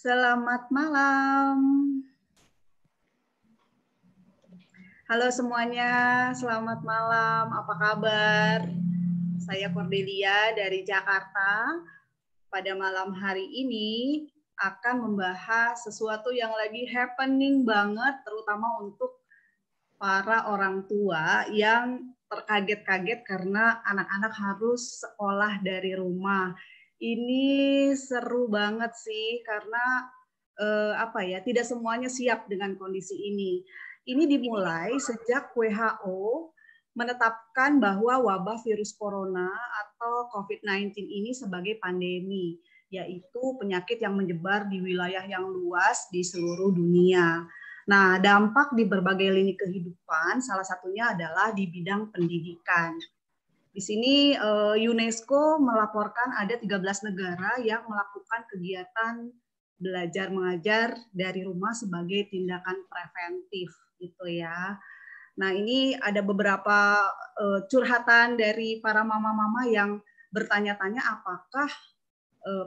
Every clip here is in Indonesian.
Selamat malam. Halo semuanya, selamat malam. Apa kabar? Saya Cordelia dari Jakarta. Pada malam hari ini akan membahas sesuatu yang lagi happening banget, terutama untuk para orang tua yang terkaget-kaget karena anak-anak harus sekolah dari rumah. Ini seru banget sih karena tidak semuanya siap dengan kondisi ini. Ini dimulai sejak WHO menetapkan bahwa wabah virus corona atau COVID-19 ini sebagai pandemi, yaitu penyakit yang menyebar di wilayah yang luas di seluruh dunia. Nah, dampak di berbagai lini kehidupan, salah satunya adalah di bidang pendidikan. Di sini UNESCO melaporkan ada 13 negara yang melakukan kegiatan belajar mengajar dari rumah sebagai tindakan preventif gitu ya. Nah, ini ada beberapa curhatan dari para mama-mama yang bertanya-tanya apakah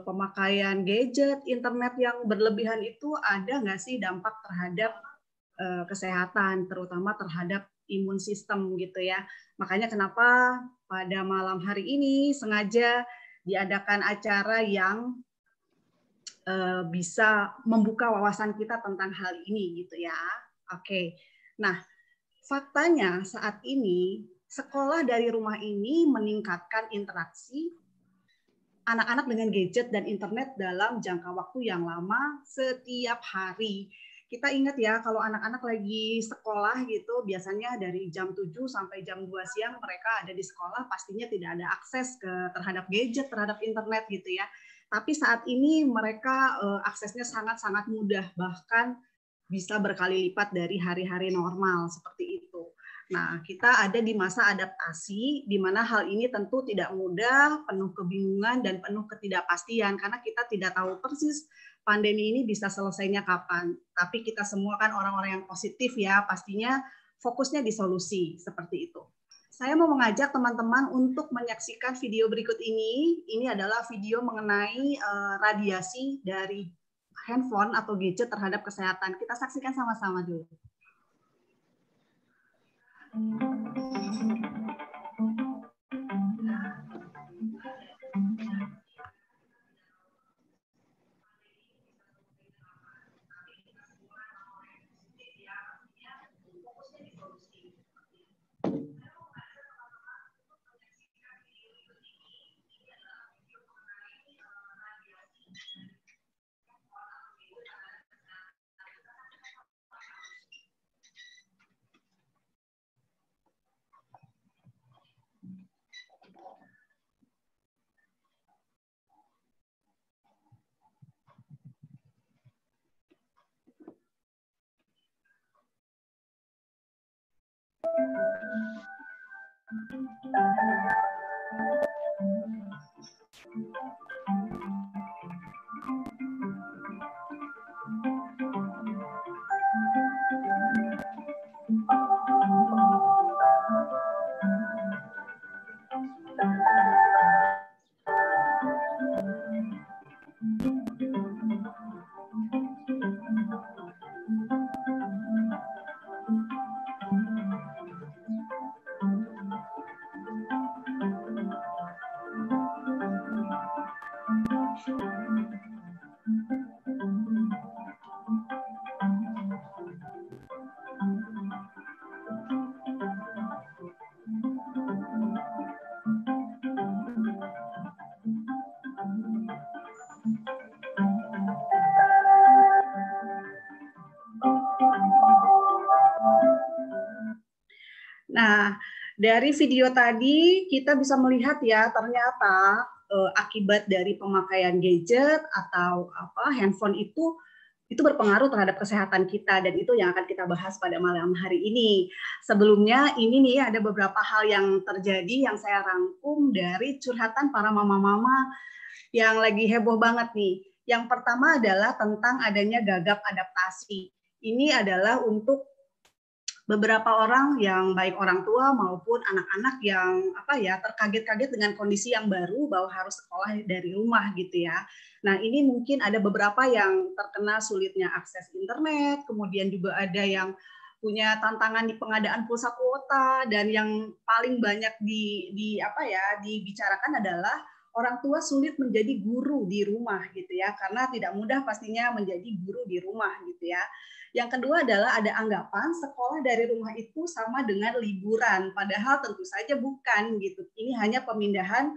pemakaian gadget, internet yang berlebihan itu ada nggak sih dampak terhadap kesehatan, terutama terhadap imun sistem gitu ya. Makanya kenapa pada malam hari ini sengaja diadakan acara yang bisa membuka wawasan kita tentang hal ini gitu ya. Oke. Nah, faktanya saat ini sekolah dari rumah ini meningkatkan interaksi anak-anak dengan gadget dan internet dalam jangka waktu yang lama setiap hari. Kita ingat ya, kalau anak-anak lagi sekolah gitu, biasanya dari jam 7 sampai jam 2 siang mereka ada di sekolah, pastinya tidak ada akses terhadap gadget, terhadap internet gitu ya. Tapi saat ini mereka aksesnya sangat-sangat mudah, bahkan bisa berkali lipat dari hari-hari normal seperti itu. Nah, kita ada di masa adaptasi, di mana hal ini tentu tidak mudah, penuh kebingungan dan penuh ketidakpastian, karena kita tidak tahu persis pandemi ini bisa selesainya kapan. Tapi kita semua kan orang-orang yang positif ya, pastinya fokusnya di solusi, seperti itu. Saya mau mengajak teman-teman untuk menyaksikan video berikut ini. Ini adalah video mengenai radiasi dari handphone atau gadget terhadap kesehatan. Kita saksikan sama-sama dulu. Nah, dari video tadi kita bisa melihat ya, ternyata akibat dari pemakaian gadget atau handphone itu berpengaruh terhadap kesehatan kita, dan itu yang akan kita bahas pada malam hari ini. Sebelumnya ini nih ada beberapa hal yang terjadi yang saya rangkum dari curhatan para mama-mama yang lagi heboh banget nih. Yang pertama adalah tentang adanya gagap adaptasi. Ini adalah untuk beberapa orang yang baik orang tua maupun anak-anak yang terkaget-kaget dengan kondisi yang baru bahwa harus sekolah dari rumah gitu ya. Nah, ini mungkin ada beberapa yang terkena sulitnya akses internet, kemudian juga ada yang punya tantangan di pengadaan pulsa kuota, dan yang paling banyak dibicarakan adalah orang tua sulit menjadi guru di rumah gitu ya, karena tidak mudah pastinya menjadi guru di rumah gitu ya. Yang kedua adalah ada anggapan sekolah dari rumah itu sama dengan liburan, padahal tentu saja bukan gitu. Ini hanya pemindahan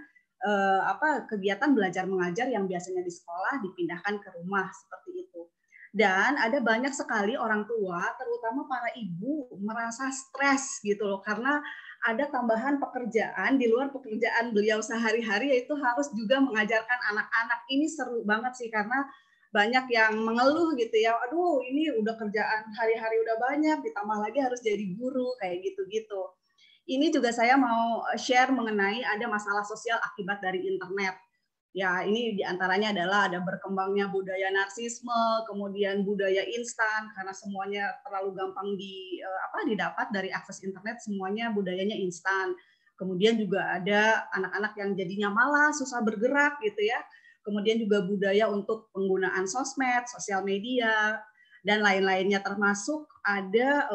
kegiatan belajar mengajar yang biasanya di sekolah dipindahkan ke rumah seperti itu. Dan ada banyak sekali orang tua, terutama para ibu, merasa stres gitu loh, karena ada tambahan pekerjaan di luar pekerjaan beliau sehari-hari, yaitu harus juga mengajarkan anak-anak. Ini seru banget sih, karena banyak yang mengeluh gitu ya, aduh ini udah kerjaan hari-hari udah banyak, ditambah lagi harus jadi guru, kayak gitu-gitu. Ini juga saya mau share mengenai ada masalah sosial akibat dari internet. Ya, ini diantaranya adalah ada berkembangnya budaya narsisme, kemudian budaya instan, karena semuanya terlalu gampang didapat dari akses internet, semuanya budayanya instan. Kemudian juga ada anak-anak yang jadinya malas, susah bergerak gitu ya. Kemudian juga budaya untuk penggunaan sosmed, sosial media, dan lain-lainnya, termasuk ada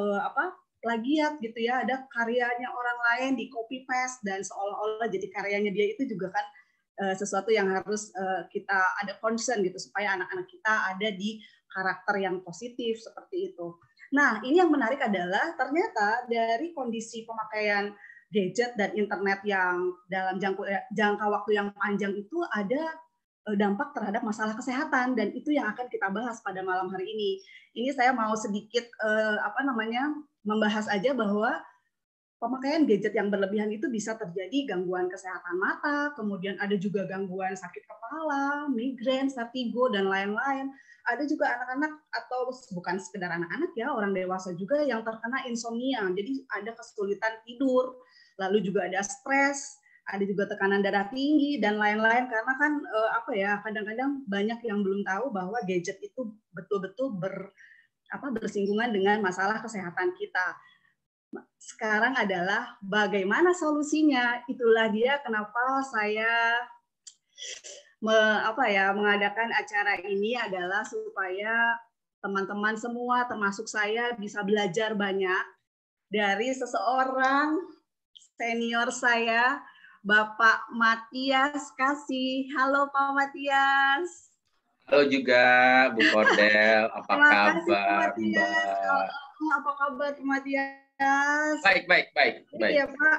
plagiat gitu ya, ada karyanya orang lain di copy paste dan seolah-olah jadi karyanya dia, itu juga kan sesuatu yang harus kita ada concern gitu, supaya anak-anak kita ada di karakter yang positif seperti itu. Nah, ini yang menarik adalah ternyata dari kondisi pemakaian gadget dan internet yang dalam jangka waktu yang panjang itu ada dampak terhadap masalah kesehatan, dan itu yang akan kita bahas pada malam hari ini. Ini saya mau sedikit membahas aja bahwa pemakaian gadget yang berlebihan itu bisa terjadi gangguan kesehatan mata, kemudian ada juga gangguan sakit kepala, migrain, vertigo, dan lain-lain. Ada juga anak-anak, atau bukan sekedar anak-anak ya, orang dewasa juga yang terkena insomnia, jadi ada kesulitan tidur, lalu juga ada stres, ada juga tekanan darah tinggi, dan lain-lain, karena kan kadang-kadang banyak yang belum tahu bahwa gadget itu betul-betul bersinggungan dengan masalah kesehatan kita. Sekarang adalah bagaimana solusinya. Itulah dia kenapa saya mengadakan acara ini, adalah supaya teman-teman semua termasuk saya bisa belajar banyak dari seseorang senior saya, Bapak Matias Kasih. Halo Pak Matias. Halo juga Bu Kordel, apa kabar Mbak? Apa kabar Pak Matias? Baik. Iya Pak.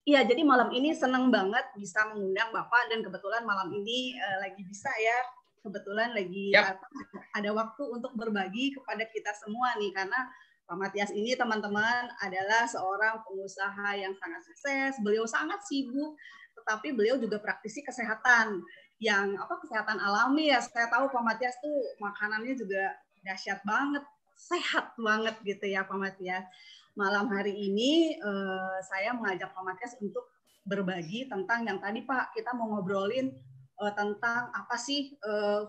Iya, jadi malam ini senang banget bisa mengundang Bapak, dan kebetulan malam ini lagi bisa ya, kebetulan lagi ada waktu untuk berbagi kepada kita semua nih, karena Pak Matias ini teman-teman adalah seorang pengusaha yang sangat sukses, beliau sangat sibuk, tetapi beliau juga praktisi kesehatan, yang kesehatan alami ya. Saya tahu Pak Matias tuh makanannya juga dahsyat banget, sehat banget gitu ya Pak Matias. Malam hari ini saya mengajak Pak Matias untuk berbagi tentang yang tadi Pak, kita mau ngobrolin tentang apa sih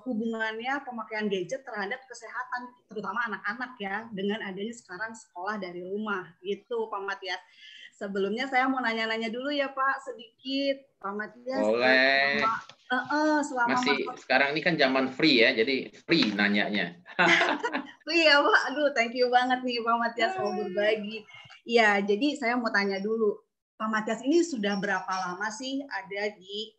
hubungannya pemakaian gadget terhadap kesehatan, terutama anak-anak ya, dengan adanya sekarang sekolah dari rumah gitu Pak Matias. Sebelumnya saya mau nanya-nanya dulu ya Pak, sedikit Pak Matias. Boleh. Sekarang ini kan zaman free ya, jadi free nanyanya. Iya Pak, aduh thank you banget nih Pak Matias mau berbagi. Iya, jadi saya mau tanya dulu, Pak Matias ini sudah berapa lama sih ada di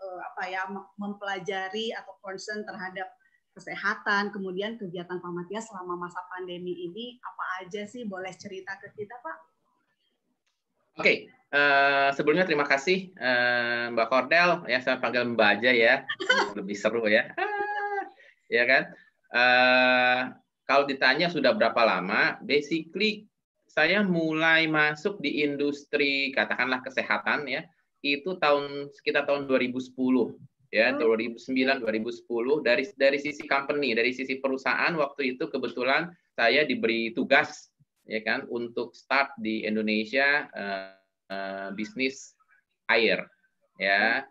mempelajari atau concern terhadap kesehatan, kemudian kegiatan Pak Matias selama masa pandemi ini apa aja sih, boleh cerita ke kita Pak? Oke, sebelumnya terima kasih Mbak Kordel, ya saya panggil Mbak aja ya, lebih seru ya. Ya kan? Kalau ditanya sudah berapa lama, basically saya mulai masuk di industri katakanlah kesehatan ya, itu sekitar tahun 2010 ya, 2009 2010 dari sisi company, dari sisi perusahaan. Waktu itu kebetulan saya diberi tugas ya kan untuk start di Indonesia bisnis air ya,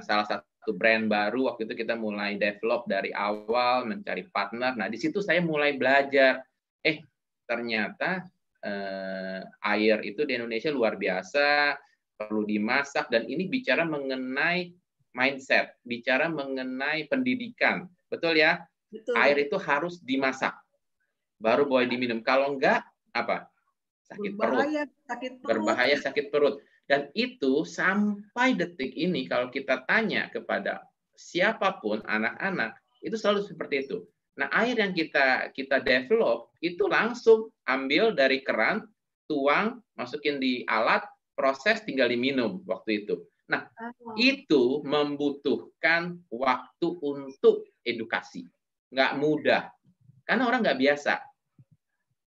salah satu brand baru. Waktu itu kita mulai develop dari awal, mencari partner. Nah di situ saya mulai belajar, ternyata air itu di Indonesia luar biasa, perlu dimasak, dan ini bicara mengenai mindset, bicara mengenai pendidikan. Betul ya? Betul. Air itu harus dimasak, baru boleh diminum. Kalau enggak, apa? Sakit perut. Berbahaya sakit perut. Dan itu sampai detik ini kalau kita tanya kepada siapapun anak-anak, itu selalu seperti itu. Nah, air yang kita develop itu langsung ambil dari keran, tuang, masukin di alat, proses, tinggal diminum waktu itu. Nah, itu membutuhkan waktu untuk edukasi. Nggak mudah. Karena orang nggak biasa.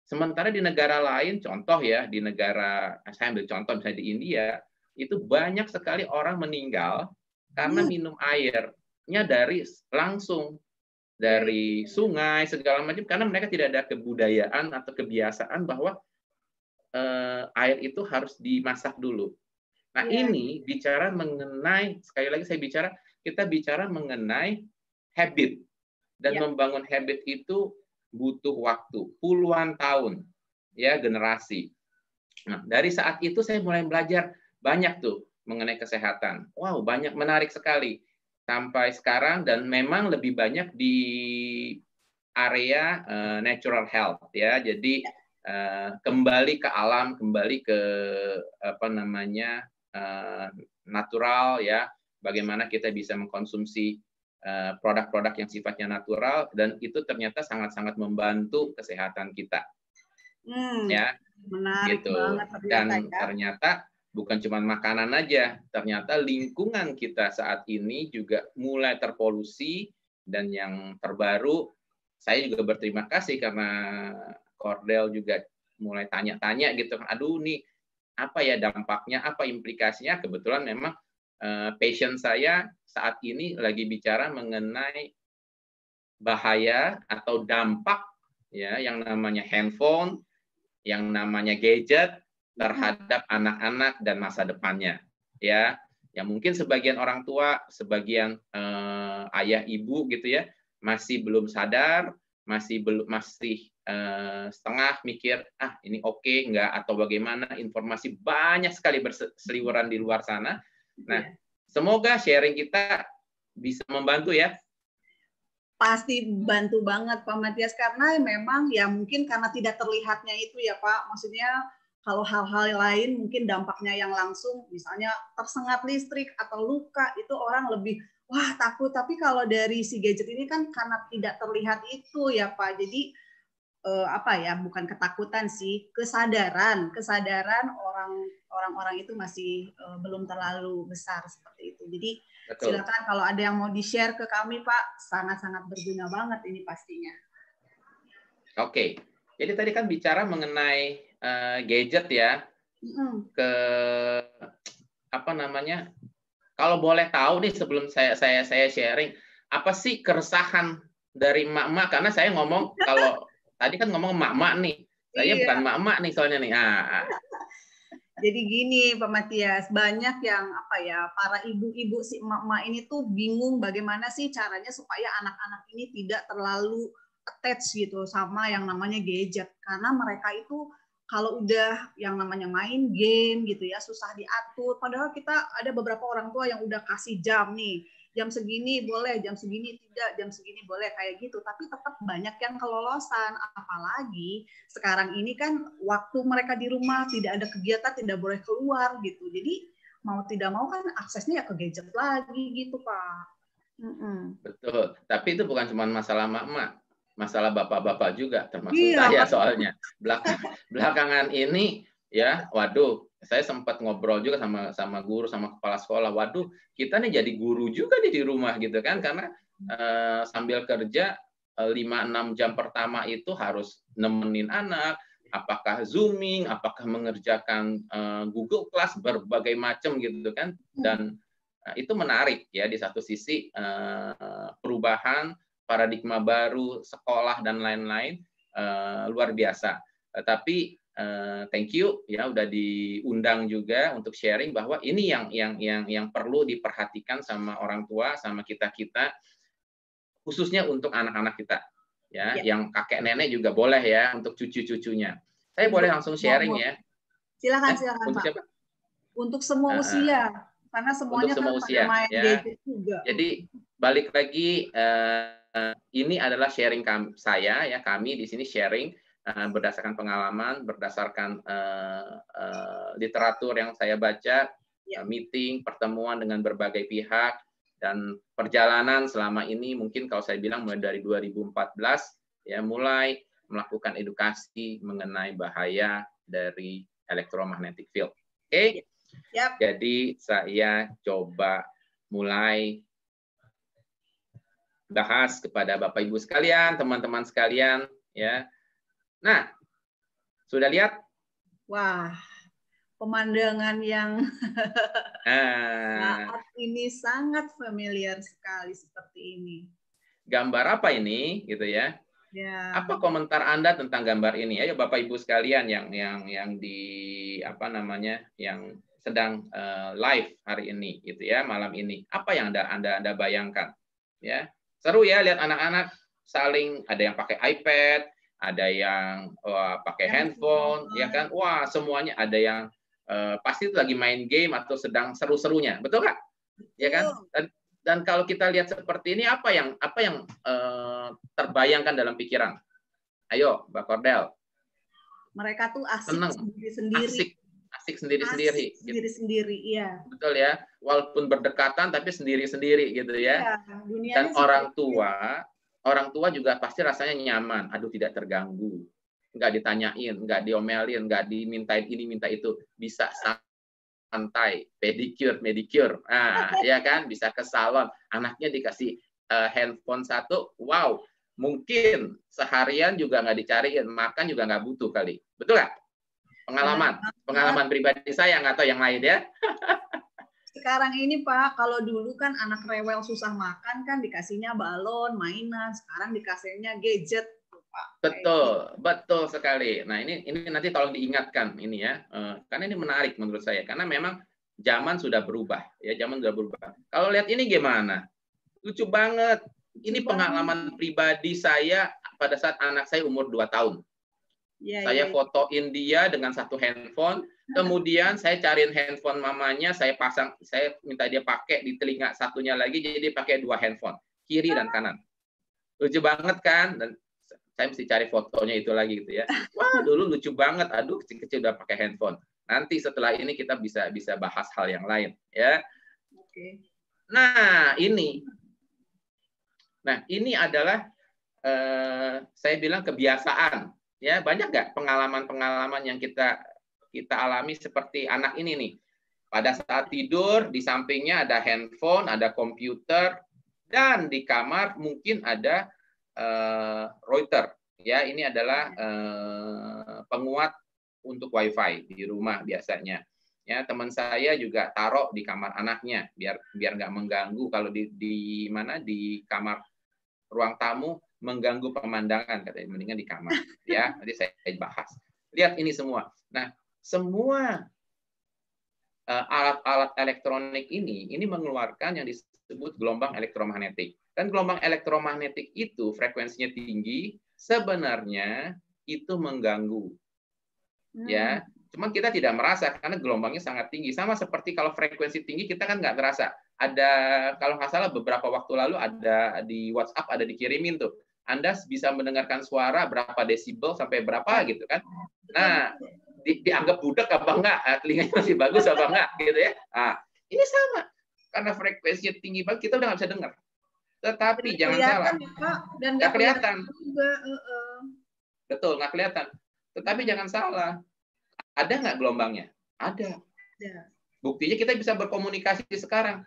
Sementara di negara lain, contoh ya, di negara, saya ambil contoh misalnya di India, itu banyak sekali orang meninggal karena minum airnya langsung dari sungai, segala macam, karena mereka tidak ada kebudayaan atau kebiasaan bahwa air itu harus dimasak dulu. Nah, ini bicara mengenai, sekali lagi kita bicara mengenai habit. Dan membangun habit itu butuh waktu, puluhan tahun, ya, generasi. Nah, dari saat itu saya mulai belajar banyak tuh mengenai kesehatan. Wow, banyak, menarik sekali. Sampai sekarang, dan memang lebih banyak di area natural health, ya. Jadi, kembali ke alam, kembali ke natural, ya, bagaimana kita bisa mengkonsumsi produk-produk yang sifatnya natural, dan itu ternyata sangat-sangat membantu kesehatan kita. Ya, menarik gitu. banget Ternyata bukan cuma makanan aja, ternyata lingkungan kita saat ini juga mulai terpolusi, dan yang terbaru, saya juga berterima kasih karena Cordell juga mulai tanya-tanya gitu, aduh nih, apa ya dampaknya, apa implikasinya. Kebetulan memang passion saya saat ini lagi bicara mengenai bahaya atau dampak, ya, yang namanya handphone, yang namanya gadget terhadap anak-anak dan masa depannya, ya. Yang mungkin sebagian orang tua, sebagian ayah ibu gitu ya, masih belum sadar, masih setengah mikir, ini oke nggak, atau bagaimana, informasi banyak sekali berseliweran di luar sana. Nah, semoga sharing kita bisa membantu ya. Pasti bantu banget Pak Matias, karena memang ya mungkin karena tidak terlihatnya itu ya Pak, maksudnya kalau hal-hal lain mungkin dampaknya yang langsung, misalnya tersengat listrik atau luka, itu orang lebih wah takut. Tapi kalau dari si gadget ini kan karena tidak terlihat itu ya Pak, jadi bukan ketakutan sih, kesadaran orang-orang itu masih belum terlalu besar seperti itu. Jadi betul. Silakan kalau ada yang mau di-share ke kami Pak, sangat-sangat berguna banget ini pastinya. Oke, jadi tadi kan bicara mengenai gadget ya, ke kalau boleh tahu nih sebelum saya sharing, apa sih keresahan dari emak-emak, karena saya ngomong kalau tadi kan ngomong emak-emak nih, saya bukan emak-emak nih soalnya nih. Jadi gini Pak Matias, banyak yang para ibu-ibu si emak-emak ini tuh bingung bagaimana sih caranya supaya anak-anak ini tidak terlalu attach gitu sama yang namanya gadget, karena mereka itu kalau udah yang namanya main game gitu ya susah diatur, padahal kita ada beberapa orang tua yang udah kasih jam nih, jam segini boleh, jam segini tidak, jam segini boleh, kayak gitu. Tapi tetap banyak yang kelolosan. Apalagi sekarang ini kan waktu mereka di rumah tidak ada kegiatan, tidak boleh keluar gitu. Jadi mau tidak mau kan aksesnya ya ke gadget lagi gitu Pak. Betul. Tapi itu bukan cuma masalah emak-emak, masalah bapak-bapak juga, termasuk saya soalnya. Belakangan ini ya, waduh, saya sempat ngobrol juga sama guru, sama kepala sekolah. Waduh, kita nih jadi guru juga nih di rumah gitu kan, karena sambil kerja 5-6 jam pertama itu harus nemenin anak, apakah zooming, apakah mengerjakan Google Class, berbagai macam gitu kan. Dan itu menarik ya, di satu sisi perubahan paradigma baru sekolah dan lain-lain luar biasa. Tapi thank you ya udah diundang juga untuk sharing bahwa ini yang perlu diperhatikan sama orang tua, sama kita khususnya untuk anak-anak kita ya, yang kakek nenek juga boleh ya, untuk cucu-cucunya. Saya boleh langsung sharing ya. Silakan, silakan untuk Pak. siapa? Untuk semua usia, karena semuanya Untuk semua kan pada usia, main ya. gadget juga. Jadi balik lagi, ini adalah sharing saya ya, kami di sini sharing berdasarkan pengalaman, berdasarkan literatur yang saya baca, meeting, pertemuan dengan berbagai pihak, dan perjalanan selama ini mungkin kalau saya bilang mulai dari 2014 ya, mulai melakukan edukasi mengenai bahaya dari electromagnetic field. Oke? Yep. Jadi saya coba mulai bahas kepada Bapak Ibu sekalian, teman-teman sekalian ya. Nah, sudah lihat? Wah, pemandangan yang saat ini sangat familiar sekali seperti ini. Gambar apa ini gitu ya? Ya. Apa komentar Anda tentang gambar ini? Ayo Bapak Ibu sekalian yang di apa namanya, yang sedang live hari ini gitu ya, malam ini. Apa yang Anda bayangkan? Ya. Seru ya lihat anak-anak saling, ada yang pakai iPad, ada yang pakai handphone, ya kan? Wah, semuanya ada yang pasti itu lagi main game atau sedang seru-serunya. Betul nggak? Ya kan? Dan kalau kita lihat seperti ini, apa yang terbayangkan dalam pikiran? Ayo, Mbak Cordel. Mereka tuh asik sendiri-sendiri. Asik sendiri-sendiri. Sendiri-sendiri, iya. Betul ya. Walaupun berdekatan, tapi sendiri-sendiri gitu ya. Dan orang tua juga pasti rasanya nyaman. Aduh, tidak terganggu. Nggak ditanyain, nggak diomelin, nggak dimintain ini, minta itu. Bisa santai, pedicure, medicure, ya kan, bisa ke salon, anaknya dikasih handphone satu, wow, mungkin seharian juga nggak dicariin, makan juga nggak butuh kali, betul nggak? Pengalaman pribadi saya, nggak tahu yang lain ya. Sekarang ini Pak, kalau dulu kan anak rewel susah makan kan dikasihnya balon, mainan, sekarang dikasihnya gadget. Betul sekali. Nah ini nanti tolong diingatkan ini ya, karena ini menarik menurut saya, karena memang zaman sudah berubah ya, zaman sudah berubah. Kalau lihat ini gimana? Lucu banget. Ini pengalaman pribadi saya pada saat anak saya umur 2 tahun. Saya fotoin dia dengan satu handphone, kemudian saya cariin handphone mamanya, saya minta dia pakai di telinga satunya lagi, jadi dia pakai 2 handphone, kiri dan kanan. Lucu banget kan? Dan saya mesti cari fotonya itu lagi gitu ya. Wah, dulu lucu banget. Aduh, kecil-kecil udah pakai handphone. Nanti setelah ini kita bisa bahas hal yang lain ya. Oke. Nah, ini adalah saya bilang kebiasaan ya. Banyak nggak pengalaman-pengalaman yang kita alami seperti anak ini nih. Pada saat tidur di sampingnya ada handphone, ada komputer, dan di kamar mungkin ada router ya, ini adalah penguat untuk WiFi di rumah biasanya ya. Teman saya juga taruh di kamar anaknya biar nggak mengganggu, kalau di kamar ruang tamu mengganggu pemandangan, katanya mendingan di kamar ya. Nanti saya bahas. Lihat ini semua. Nah, semua alat-alat elektronik ini mengeluarkan yang disebut gelombang elektromagnetik. Dan gelombang elektromagnetik itu frekuensinya tinggi, sebenarnya itu mengganggu. Ya, cuman kita tidak merasa karena gelombangnya sangat tinggi. Sama seperti kalau frekuensi tinggi kita kan nggak ngerasa. Ada, kalau nggak salah beberapa waktu lalu ada di WhatsApp, ada dikirimin tuh. Anda bisa mendengarkan suara berapa desibel sampai berapa gitu kan. Nah, dianggap budak apa enggak? Telinganya masih bagus apa enggak gitu ya. Nah, ini sama. Karena frekuensinya tinggi banget, kita udah nggak bisa dengar. Tetapi jangan salah. Dan nggak kelihatan. Juga. Betul, nggak kelihatan. Tetapi jangan salah. Ada nggak gelombangnya? Ada. Buktinya kita bisa berkomunikasi sekarang.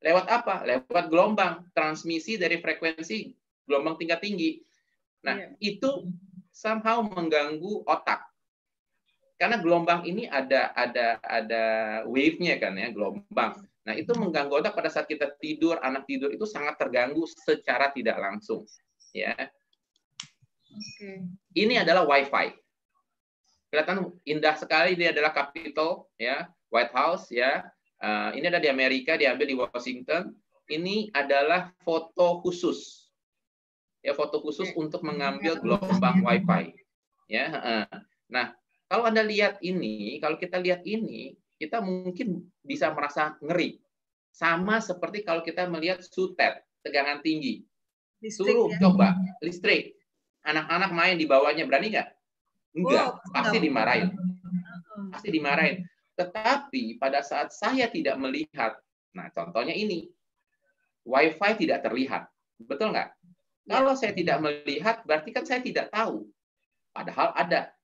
Lewat apa? Lewat gelombang. Transmisi dari frekuensi gelombang tingkat tinggi. Nah, itu somehow mengganggu otak. Karena gelombang ini ada wave-nya kan ya, gelombang. Nah, itu mengganggu otak pada saat kita tidur, anak tidur itu sangat terganggu secara tidak langsung. Ya. Ini adalah Wi-Fi. Kelihatan indah sekali, ini adalah Capitol, ya, White House, ya. Ini ada di Amerika, diambil di Washington. Ini adalah foto khusus, ya, foto khusus untuk mengambil gelombang Wi-Fi. Ya. Nah, Kalau Anda lihat ini, kalau kita lihat ini, kita mungkin bisa merasa ngeri. Sama seperti kalau kita melihat sutet, tegangan tinggi. Listrik Suruh ya. coba listrik. Anak-anak main di bawahnya, berani nggak? Enggak, Oh, pasti enggak. dimarahin. Pasti dimarahin. Tetapi pada saat saya tidak melihat, nah contohnya ini, Wi-Fi tidak terlihat. Betul nggak? Ya. Kalau saya tidak melihat, berarti kan saya tidak tahu. Padahal ada.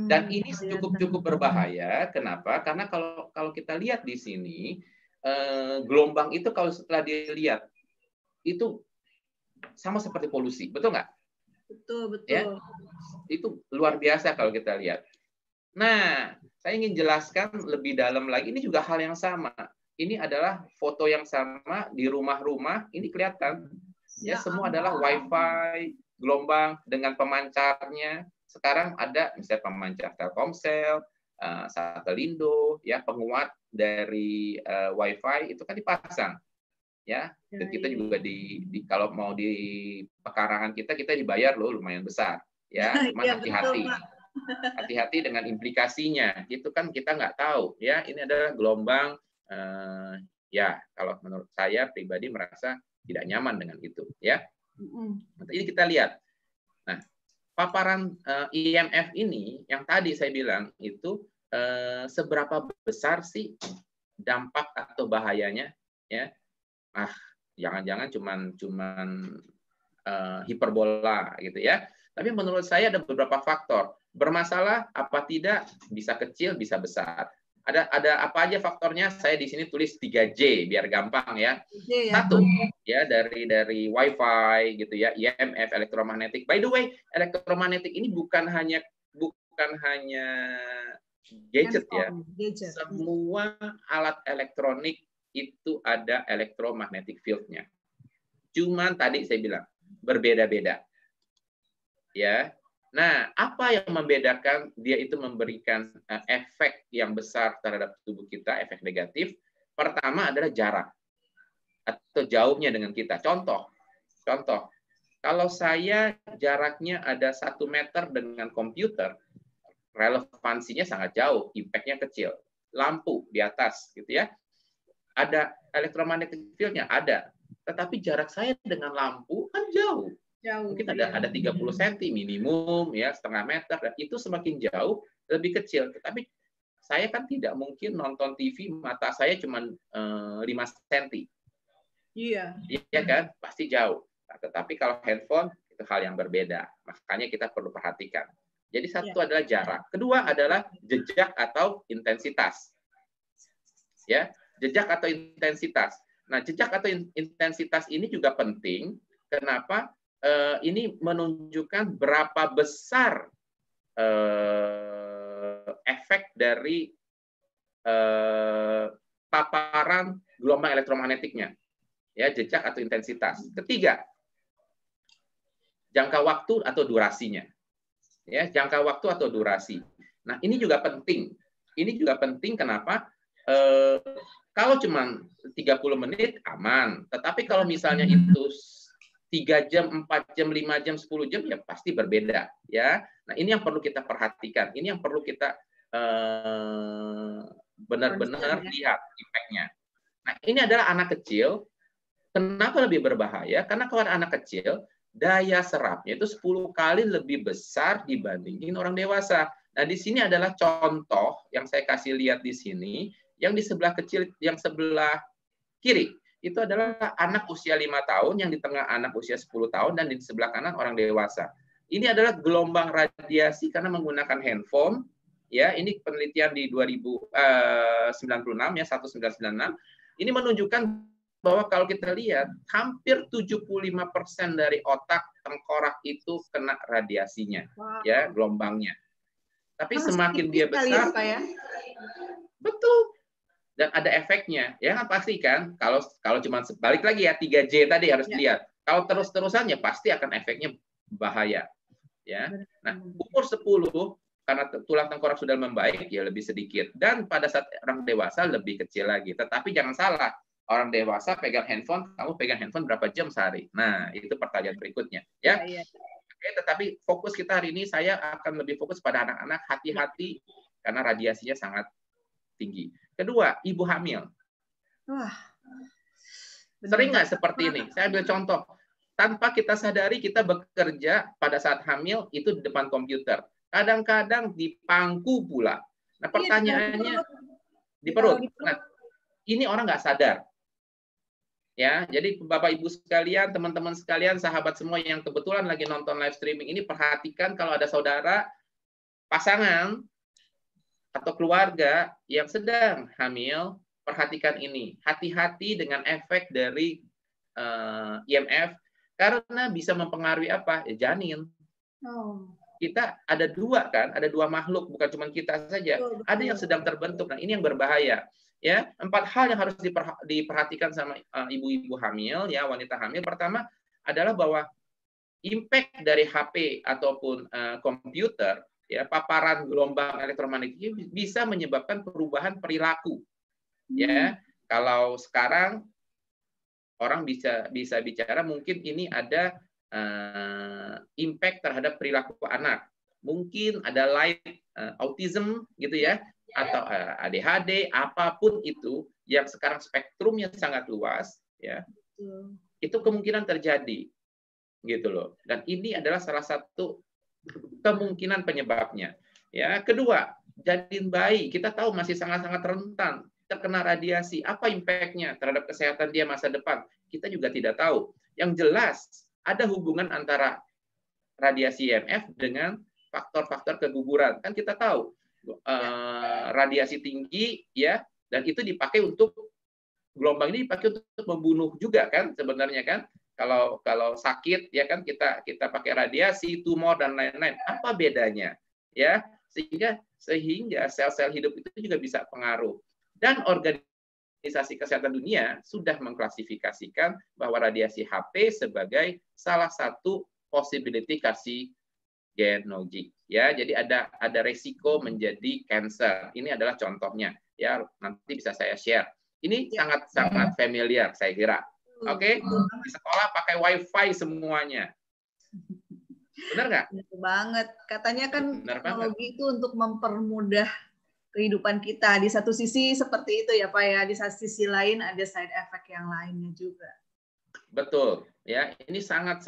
Dan ini cukup berbahaya. Kenapa? Karena kalau kita lihat di sini, gelombang itu kalau setelah dilihat, itu sama seperti polusi. Betul nggak? Betul, betul. Ya? Itu luar biasa kalau kita lihat. Nah, saya ingin jelaskan lebih dalam lagi. Ini juga hal yang sama. Ini adalah foto yang sama di rumah-rumah. Ini kelihatan. Ya, semua adalah Wi-Fi, gelombang dengan pemancarnya. Sekarang ada misalnya pemancar Telkomsel, Satelindo, ya penguat dari Wi-Fi itu kan dipasang. Ya, dan kita juga kalau mau di pekarangan kita dibayar loh lumayan besar. Ya, cuma hati-hati. Hati-hati dengan implikasinya. Itu kan kita nggak tahu. Ya, ini adalah gelombang. Ya, kalau menurut saya pribadi merasa tidak nyaman dengan itu. Ya, ini kita lihat. Nah, paparan IMF ini yang tadi saya bilang itu seberapa besar sih dampak atau bahayanya? Ya, jangan-jangan cuman hiperbola gitu ya. Tapi menurut saya ada beberapa faktor. Bermasalah apa tidak, bisa kecil, bisa besar. Ada apa aja faktornya? Saya di sini tulis 3J biar gampang ya. Satu, ya dari Wi-Fi gitu ya, IMF, elektromagnetik. By the way, elektromagnetik ini bukan hanya gadget ya. Semua alat elektronik itu ada electromagnetic field-nya. Cuman tadi saya bilang berbeda-beda. Ya. Nah, apa yang membedakan dia itu memberikan efek yang besar terhadap tubuh kita, efek negatif? Pertama adalah jarak atau jauhnya dengan kita. Contoh, kalau saya jaraknya ada 1 meter dengan komputer, relevansinya sangat jauh, impact-nya kecil. Lampu di atas, gitu ya. Ada electromagnetic field-nya? Ada. Tetapi jarak saya dengan lampu kan jauh. Mungkin ada 30 cm minimum, ya setengah meter. Dan itu semakin jauh, lebih kecil. Tetapi saya kan tidak mungkin nonton TV, mata saya cuma 5 cm. Iya. Iya kan? Pasti jauh. Nah, tetapi kalau handphone, itu hal yang berbeda. Makanya kita perlu perhatikan. Jadi satu adalah jarak. Kedua adalah jejak atau intensitas. Ya, jejak atau intensitas. Nah, jejak atau intensitas ini juga penting. Kenapa? Ini menunjukkan berapa besar efek dari paparan gelombang elektromagnetiknya. Ya, jejak atau intensitas. Ketiga, jangka waktu atau durasinya. Ya, jangka waktu atau durasi. Nah, ini juga penting. Ini juga penting kenapa? Kalau cuma 30 menit aman, tetapi kalau misalnya itu 3 jam, 4 jam, 5 jam, 10 jam ya pasti berbeda ya. Nah, ini yang perlu kita perhatikan. Ini yang perlu kita benar-benar lihat impact-nya. Nah, ini adalah anak kecil. Kenapa lebih berbahaya? Karena kalau anak kecil daya serapnya itu 10 kali lebih besar dibandingin orang dewasa. Nah, di sini adalah contoh yang saya kasih lihat di sini, yang di sebelah kecil, yang sebelah kiri. Itu adalah anak usia 5 tahun, yang di tengah anak usia 10 tahun, dan di sebelah kanan orang dewasa. Ini adalah gelombang radiasi karena menggunakan handphone. Ya, ini penelitian di 1996 ya, 1996. Ini menunjukkan bahwa kalau kita lihat hampir 75% dari otak tengkorak itu kena radiasinya, ya, gelombangnya. Tapi semakin dia besar, betul. Dan ada efeknya, ya kan pasti kan. Kalau cuma balik lagi ya 3J tadi harus dilihat. Kalau terus-terusannya pasti akan efeknya bahaya, ya. Nah, umur 10 karena tulang tengkorak sudah membaik ya lebih sedikit, dan pada saat orang dewasa lebih kecil lagi. Tetapi jangan salah, orang dewasa pegang handphone, kamu pegang handphone berapa jam sehari? Nah, itu pertanyaan berikutnya, ya. Oke, tetapi fokus kita hari ini saya akan lebih fokus pada anak-anak, hati-hati karena radiasinya sangat tinggi. Kedua, ibu hamil. Wah. Sering nggak seperti ini? Saya ambil contoh. Tanpa kita sadari kita bekerja pada saat hamil itu di depan komputer. Kadang-kadang di pangku pula. Nah, pertanyaannya di perut. Nah, ini orang nggak sadar. Ya, jadi Bapak Ibu sekalian, teman-teman sekalian, sahabat semua yang kebetulan lagi nonton live streaming ini, perhatikan kalau ada saudara, pasangan, atau keluarga yang sedang hamil, perhatikan ini. Hati-hati dengan efek dari IMF, karena bisa mempengaruhi apa? Ya, janin. Kita ada dua kan, ada dua makhluk, bukan cuma kita saja. Ada yang sedang terbentuk. Nah, ini yang berbahaya. Ya, 4 hal yang harus diperhatikan sama ibu-ibu hamil, ya, wanita hamil. Pertama adalah bahwa impact dari HP ataupun komputer, ya, paparan gelombang elektromagnetik bisa menyebabkan perubahan perilaku. Ya, kalau sekarang orang bisa bicara mungkin ini ada impact terhadap perilaku anak. Mungkin ada light autism gitu ya, atau ADHD, apapun itu yang sekarang spektrumnya sangat luas, ya, itu kemungkinan terjadi, gitu loh. Dan ini adalah salah satu kemungkinan penyebabnya. Ya, kedua, janin bayi kita tahu masih sangat-sangat rentan terkena radiasi. Apa impact-nya terhadap kesehatan dia masa depan? Kita juga tidak tahu. Yang jelas ada hubungan antara radiasi IMF dengan faktor-faktor keguguran. Kan kita tahu radiasi tinggi, ya, dan itu dipakai untuk gelombang ini dipakai untuk membunuh juga kan sebenarnya kan. Kalau sakit ya kan kita pakai radiasi, tumor dan lain-lain. Apa bedanya? Ya, sehingga sel-sel hidup itu juga bisa pengaruh. Dan Organisasi Kesehatan Dunia sudah mengklasifikasikan bahwa radiasi HP sebagai salah satu possibility carcinogenic. Ya, jadi ada resiko menjadi cancer. Ini adalah contohnya. Ya, nanti bisa saya share. Ini sangat familiar saya kira. Oke, di sekolah pakai WiFi semuanya. Benar nggak? Benar banget. Katanya kan teknologi itu untuk mempermudah kehidupan kita. Di satu sisi seperti itu ya Pak ya. Di satu sisi lain ada side effect yang lainnya juga. Betul. Ya, ini sangat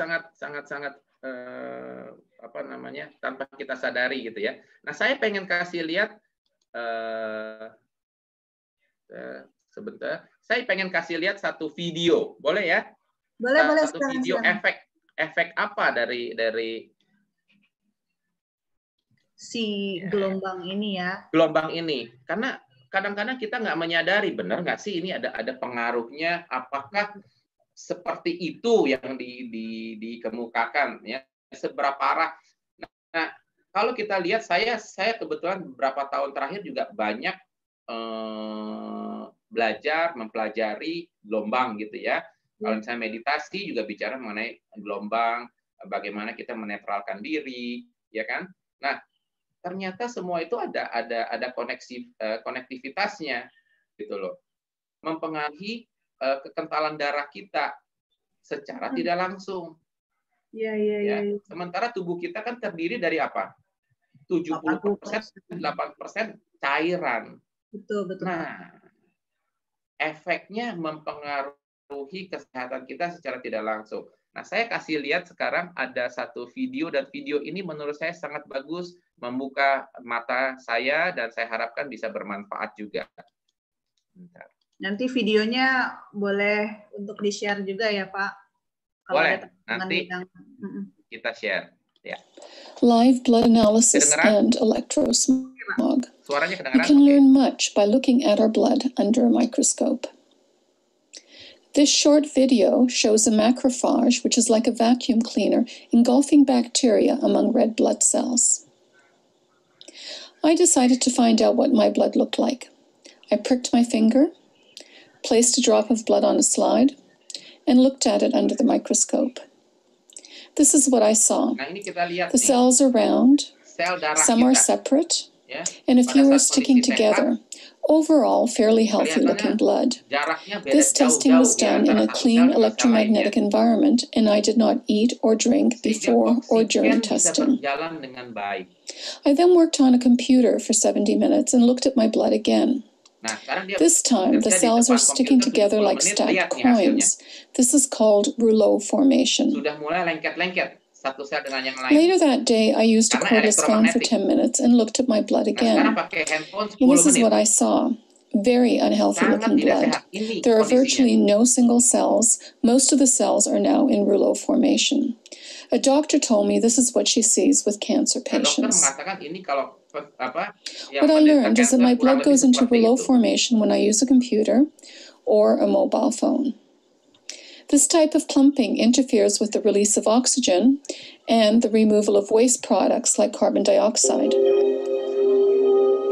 apa namanya, tanpa kita sadari gitu ya. Nah, saya pengen kasih lihat sebentar. Saya pengen kasih lihat satu video, boleh ya? Boleh. Satu video efek apa dari si gelombang ini ya? Gelombang ini, karena kadang-kadang kita nggak menyadari, benar nggak sih ini ada pengaruhnya? Apakah seperti itu yang dikemukakan ya? Seberapa parah? Nah, kalau kita lihat, saya kebetulan beberapa tahun terakhir juga banyak mempelajari gelombang gitu ya. Kalau misalnya meditasi juga bicara mengenai gelombang, bagaimana kita menetralkan diri, ya kan? Nah, ternyata semua itu ada konektivitasnya gitu loh. Mempengaruhi kekentalan darah kita secara tidak langsung. Iya. Sementara tubuh kita kan terdiri dari apa? 70%, 8% cairan. Betul. Nah, efeknya mempengaruhi kesehatan kita secara tidak langsung. Nah, saya kasih lihat sekarang ada satu video, dan video ini menurut saya sangat bagus, membuka mata saya, dan saya harapkan bisa bermanfaat juga. Bentar. Nanti videonya boleh untuk di-share juga ya, Pak? Kalau boleh, nanti kita share. Ya. Live blood analysis and electrosmog. You can learn much by looking at our blood under a microscope. This short video shows a macrophage, which is like a vacuum cleaner, engulfing bacteria among red blood cells. I decided to find out what my blood looked like. I pricked my finger, placed a drop of blood on a slide, and looked at it under the microscope. This is what I saw. The cells are round, some are separate, and a few are sticking together, Overall, fairly healthy-looking blood. This testing was done in a clean electromagnetic environment, and I did not eat or drink before or during testing. I then worked on a computer for 70 minutes and looked at my blood again. This time, the cells are sticking together like stacked coins. This is called rouleau formation. Later that day, I used a cordless phone for 10 minutes and looked at my blood again. And this is what I saw. Very unhealthy looking blood. There are virtually no single cells. Most of the cells are now in rouleau formation. A doctor told me this is what she sees with cancer patients. What I learned is that my blood goes into rouleau formation when I use a computer or a mobile phone. This type of clumping interferes with the release of oxygen and the removal of waste products like carbon dioxide.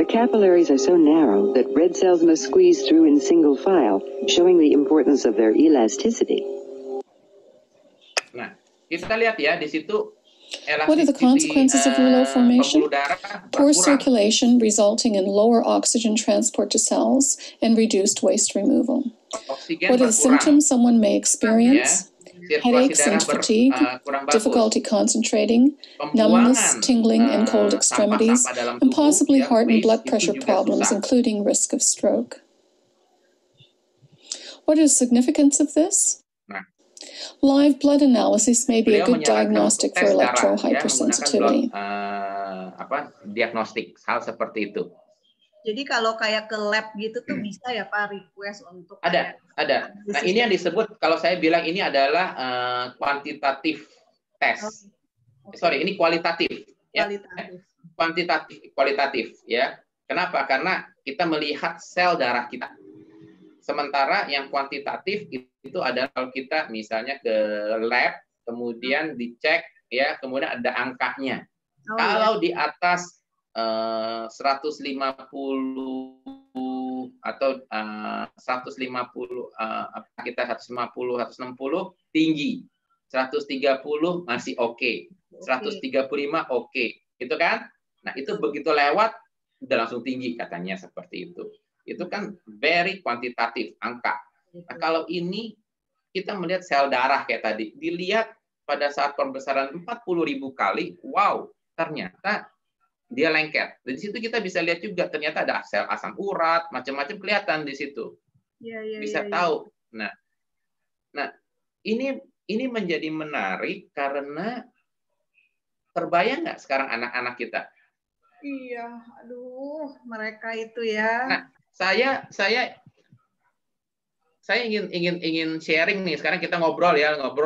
The capillaries are so narrow that red cells must squeeze through in single file, showing the importance of their elasticity. Nah, kita lihat ya di situ. What are the consequences of rouleau formation? Poor circulation resulting in lower oxygen transport to cells and reduced waste removal. What are the symptoms someone may experience? Headaches and fatigue, difficulty concentrating, numbness, tingling, and cold extremities, and possibly heart and blood pressure problems, including risk of stroke. What is the significance of this? Live blood analysis may be a good diagnostic for electrohypersensitivity. Diagnostik hal seperti itu. Jadi kalau kayak ke lab gitu tuh bisa ya Pak request untuk ada. Nah ini yang disebut kalau saya bilang ini adalah kuantitatif tes. Sorry, ini kualitatif. Kualitatif ya. Kenapa? Karena kita melihat sel darah kita. Sementara yang kuantitatif itu adalah kalau kita misalnya ke lab, kemudian dicek ya, kemudian ada angkanya. Kalau di atas 150 atau 150 kita 150 160 tinggi, 130 masih oke, 135 oke, gitu kan? Nah itu begitu lewat udah langsung tinggi katanya seperti itu. Itu kan very kuantitatif angka. Nah kalau ini kita melihat sel darah kayak tadi, dilihat pada saat pembesaran 40.000 kali, wow, ternyata dia lengket. Di situ kita bisa lihat juga ternyata ada sel asam urat, macam-macam kelihatan di situ. Bisa tahu. Nah, ini menjadi menarik karena terbayang nggak sekarang anak-anak kita? Iya, aduh, mereka itu ya. Nah, saya ingin sharing nih. Sekarang kita ngobrol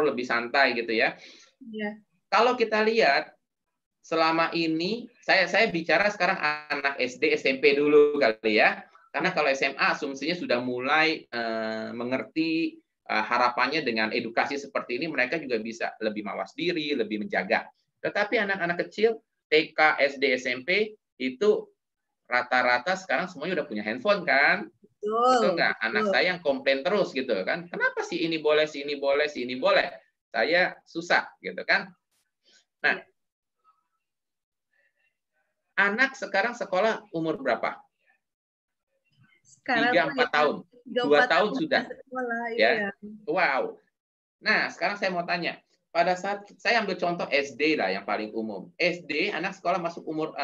lebih santai gitu ya. Iya. Kalau kita lihat selama ini, saya bicara sekarang anak SD, SMP dulu kali ya. Karena kalau SMA asumsinya sudah mulai mengerti harapannya dengan edukasi seperti ini, mereka juga bisa lebih mawas diri, lebih menjaga. Tetapi anak-anak kecil, TK, SD, SMP, itu rata-rata sekarang semuanya udah punya handphone kan? Betul nggak? Anak saya yang komplain terus gitu kan. Kenapa sih ini boleh, si ini boleh, si ini boleh? Saya susah gitu kan. Nah, anak sekarang sekolah umur berapa? 3-4 tahun. 2 tahun sudah. Ya. Wow. Nah, sekarang saya mau tanya. Pada saat saya ambil contoh SD lah yang paling umum. SD anak sekolah masuk umur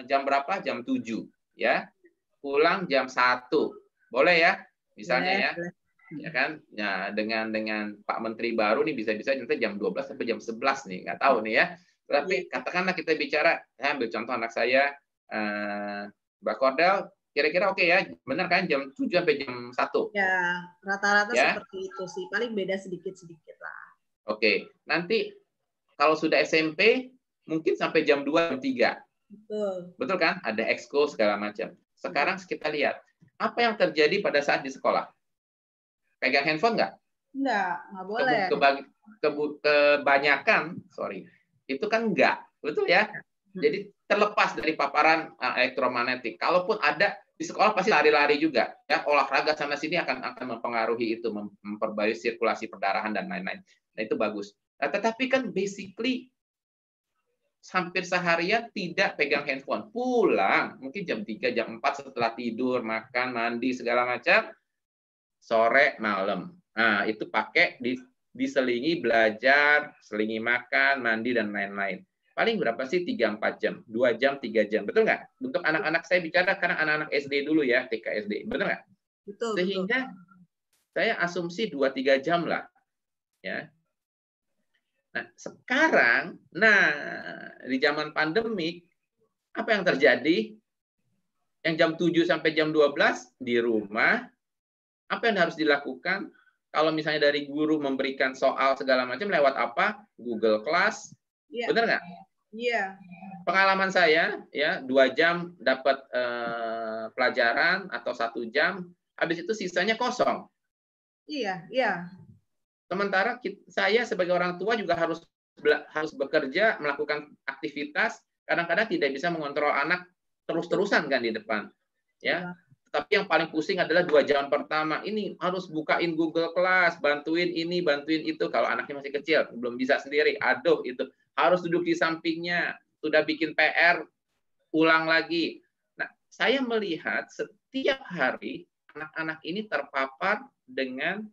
jam berapa? Jam 7 ya. Pulang jam 1. Boleh ya? Misalnya ya. Ya kan? Ya, dengan Pak Menteri baru nih bisa-bisa nanti jam 12 sampai jam 11 nih, nggak tahu nih ya. Tapi katakanlah kita bicara, saya ambil contoh anak saya Mbak Cordel, kira-kira oke ya, benar kan jam 7 sampai jam 1? Ya, rata-rata seperti itu sih, paling beda sedikit-sedikit lah. Oke, nanti kalau sudah SMP mungkin sampai jam 2, jam 3. Betul kan? Ada ekskul segala macam. Sekarang kita lihat, apa yang terjadi pada saat di sekolah? Pegang handphone nggak? Nggak boleh. Kebanyakan, itu kan nggak. Betul ya? Jadi terlepas dari paparan elektromagnetik. Kalaupun ada, di sekolah pasti lari-lari juga. Ya, olahraga sana-sini akan mempengaruhi itu, memperbaiki sirkulasi perdarahan dan lain-lain. Nah, itu bagus. Nah, tetapi kan basically hampir seharian tidak pegang handphone. Pulang, mungkin jam 3, jam 4 setelah tidur, makan, mandi, segala macam, sore, malam. Nah, itu pakai diselingi belajar, selingi makan, mandi, dan lain-lain. Paling berapa sih? 3-4 jam. 2 jam, 3 jam. Betul nggak? Untuk anak-anak saya bicara, karena anak-anak SD dulu ya, TK, SD. Betul nggak? Betul. Sehingga saya asumsi 2-3 jam lah. Ya. Nah, sekarang, di zaman pandemik, apa yang terjadi? Yang jam 7 sampai jam 12 di rumah, apa yang harus dilakukan? Kalau misalnya dari guru memberikan soal segala macam lewat apa? Google Class. Yeah. Benar nggak? Iya. Pengalaman saya, ya 2 jam dapat pelajaran atau 1 jam, habis itu sisanya kosong. Iya, iya. Sementara saya sebagai orang tua juga harus bekerja, melakukan aktivitas, kadang-kadang tidak bisa mengontrol anak terus-terusan kan di depan. Ya. Tapi yang paling pusing adalah 2 jam pertama. Ini harus bukain Google Class, bantuin ini, bantuin itu. Kalau anaknya masih kecil, belum bisa sendiri. Aduh, itu harus duduk di sampingnya. Sudah bikin PR, ulang lagi. Nah, saya melihat setiap hari anak-anak ini terpapar dengan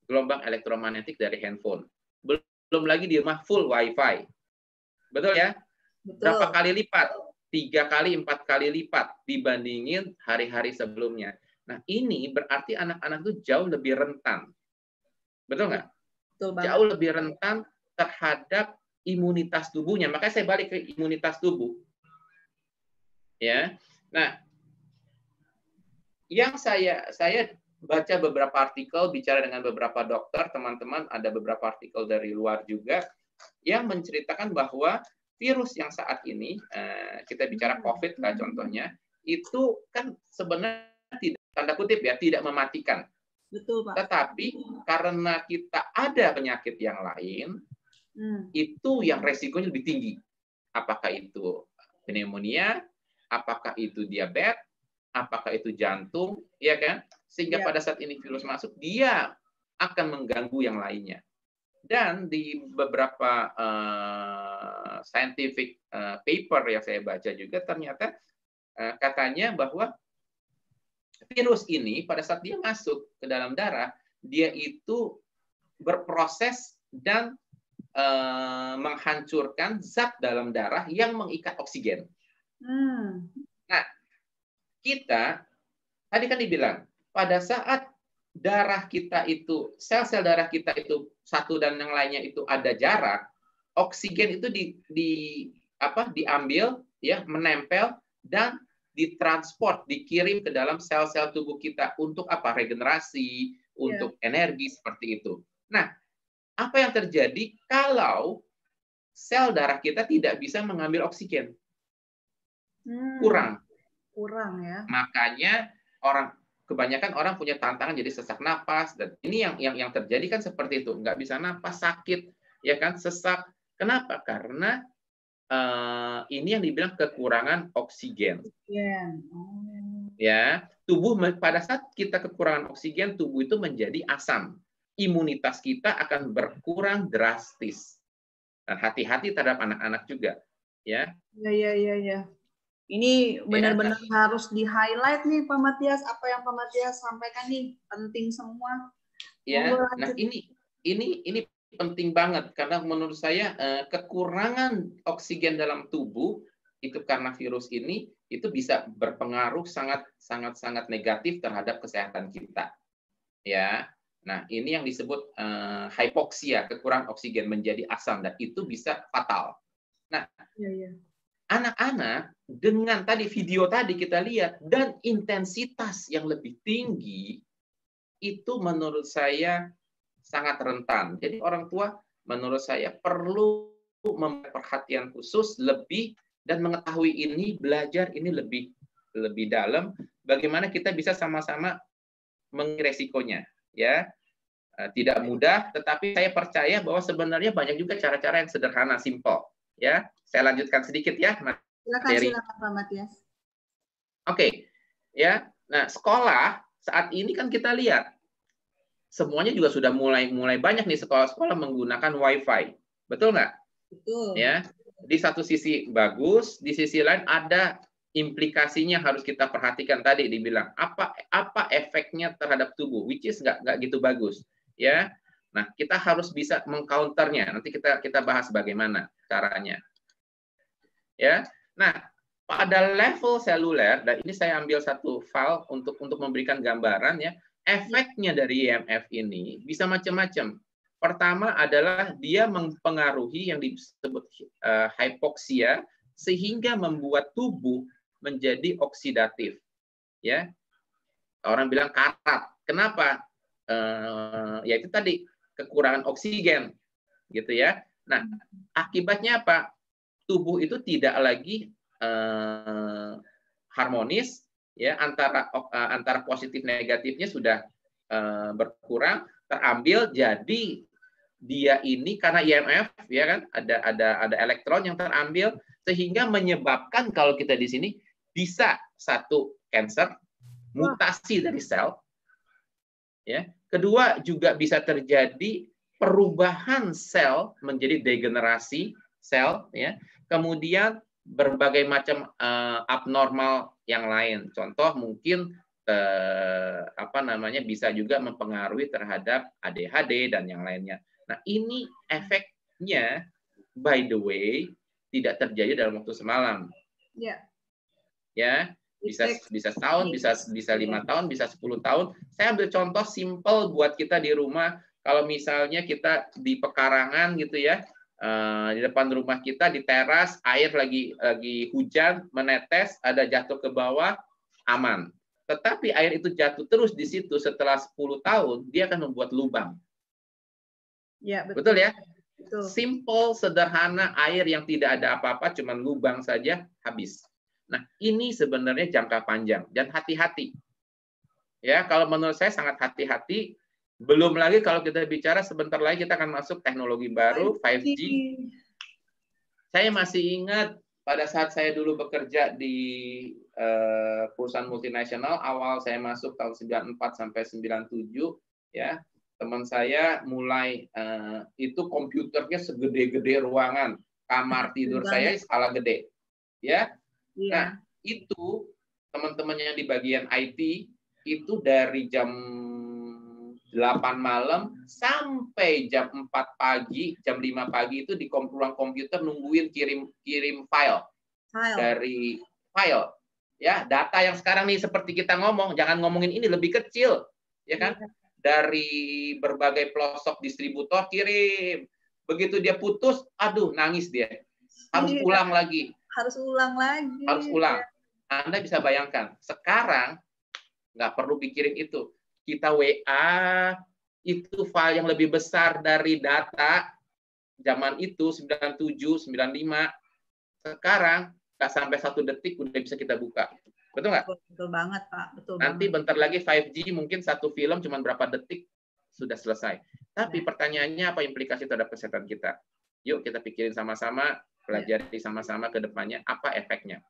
gelombang elektromagnetik dari handphone. Belum lagi di rumah full Wi-Fi. Betul ya? Betul. Berapa kali lipat? 3 kali, 4 kali lipat dibandingin hari-hari sebelumnya. Nah, ini berarti anak-anak itu jauh lebih rentan. Betul nggak? Betul banget. Jauh lebih rentan terhadap imunitas tubuhnya. Makanya saya balik ke imunitas tubuh. Ya. Nah, yang saya baca beberapa artikel, bicara dengan beberapa dokter, teman-teman, ada beberapa artikel dari luar juga, yang menceritakan bahwa virus yang saat ini, kita bicara COVID lah contohnya, itu kan sebenarnya tidak, tanda kutip ya, tidak mematikan. Betul, Pak. Tetapi karena kita ada penyakit yang lain, itu yang resikonya lebih tinggi. Apakah itu pneumonia, apakah itu diabetes, apakah itu jantung, ya kan? Sehingga pada saat ini virus masuk, dia akan mengganggu yang lainnya. Dan di beberapa scientific paper yang saya baca juga, ternyata katanya bahwa virus ini pada saat dia masuk ke dalam darah, dia itu berproses dan menghancurkan zat dalam darah yang mengikat oksigen. Nah, kita, tadi kan dibilang, pada saat darah kita itu, sel-sel darah kita itu satu dan yang lainnya itu ada jarak, oksigen itu diambil, ya, menempel dan ditransport, dikirim ke dalam sel-sel tubuh kita untuk apa? Regenerasi, untuk energi seperti itu. Nah, apa yang terjadi kalau sel darah kita tidak bisa mengambil oksigen? Kurang ya. Makanya kebanyakan orang punya tantangan jadi sesak napas, dan ini yang terjadi kan seperti itu, nggak bisa napas, sakit, ya kan, sesak. Kenapa? Karena ini yang dibilang kekurangan oksigen. Ya, tubuh pada saat kita kekurangan oksigen, tubuh itu menjadi asam. Imunitas kita akan berkurang drastis. Dan hati-hati terhadap anak-anak juga, ya. Iya. Ini benar-benar harus di-highlight nih Pak Matias, apa yang Pak Matias sampaikan nih, penting semua. Ya, nah ini penting banget karena menurut saya kekurangan oksigen dalam tubuh itu karena virus ini itu bisa berpengaruh sangat negatif terhadap kesehatan kita. Ya. Nah, ini yang disebut hipoksia, kekurangan oksigen menjadi asam, dan itu bisa fatal. Nah, anak-anak dengan tadi video tadi kita lihat dan intensitas yang lebih tinggi itu menurut saya sangat rentan. Jadi orang tua menurut saya perlu memberi perhatian khusus lebih dan mengetahui ini, belajar ini lebih dalam bagaimana kita bisa sama-sama mengiresikonya, ya. Tidak mudah, tetapi saya percaya bahwa sebenarnya banyak juga cara-cara yang sederhana, simple. Ya, saya lanjutkan sedikit ya, Silakan Pak Matias. Oke, ya. Nah, sekolah saat ini kan kita lihat semuanya juga sudah mulai banyak nih sekolah-sekolah menggunakan Wi-Fi, betul nggak? Betul. Ya. di satu sisi bagus, di sisi lain ada implikasinya harus kita perhatikan. Tadi dibilang apa efeknya terhadap tubuh, which is nggak gitu bagus, ya. Nah, kita harus bisa mengcounternya. Nanti kita bahas bagaimana caranya, ya. Nah, pada level seluler, dan ini saya ambil satu file untuk memberikan gambaran, ya. Efeknya dari IMF ini bisa macam-macam. Pertama adalah dia mempengaruhi yang disebut hipoksia, sehingga membuat tubuh menjadi oksidatif. Ya, orang bilang karat. Kenapa? Ya itu tadi kekurangan oksigen, gitu ya. Nah, akibatnya apa? Tubuh itu tidak lagi harmonis, ya, antara positif negatifnya sudah berkurang, terambil, jadi dia ini karena IMF, ya kan, ada elektron yang terambil, sehingga menyebabkan kalau kita di sini bisa satu cancer, mutasi dari sel, ya. Kedua juga bisa terjadi perubahan sel menjadi degenerasi sel, ya. Kemudian berbagai macam abnormal yang lain. Contoh mungkin bisa juga mempengaruhi terhadap ADHD dan yang lainnya. Nah, ini efeknya, by the way, tidak terjadi dalam waktu semalam. Ya. Ya, bisa setahun, bisa 5 tahun, bisa 10 tahun. Saya ambil contoh simple buat kita di rumah. Kalau misalnya kita di pekarangan gitu ya, di depan rumah kita di teras, air lagi hujan menetes, ada jatuh ke bawah, aman. Tetapi air itu jatuh terus di situ setelah 10 tahun, dia akan membuat lubang. Ya, betul ya? Betul. Simple, sederhana, air yang tidak ada apa-apa, cuman lubang saja, habis. Nah, ini sebenarnya jangka panjang, dan hati-hati. Ya, kalau menurut saya sangat hati-hati. Belum lagi kalau kita bicara sebentar lagi kita akan masuk teknologi baru, 5G. Saya masih ingat pada saat saya dulu bekerja di perusahaan multinasional, awal saya masuk tahun 94 sampai 97, ya. Teman saya mulai itu komputernya segede-gede ruangan, kamar tidur saya skala gede, ya. Nah, itu teman-teman yang di bagian IT itu dari jam 8 malam sampai jam 4 pagi, jam 5 pagi itu di ruang komputer nungguin kirim file. Dari file, ya, data yang sekarang nih seperti kita ngomong, jangan ngomongin ini, lebih kecil, ya kan? Dari berbagai pelosok distributor kirim. Begitu dia putus, aduh, nangis dia. Harus ulang lagi. Harus ulang lagi. Harus ulang. Anda bisa bayangkan, sekarang nggak perlu pikirin itu. Kita WA, itu file yang lebih besar dari data zaman itu, 97, 95. Sekarang nggak sampai 1 detik udah bisa kita buka. Betul nggak? Betul banget, Pak. Betul. Nanti bentar lagi 5G mungkin satu film cuma berapa detik sudah selesai. Tapi pertanyaannya apa implikasi terhadap kesehatan kita? Yuk kita pikirin sama-sama, pelajari sama-sama ke depannya apa efeknya.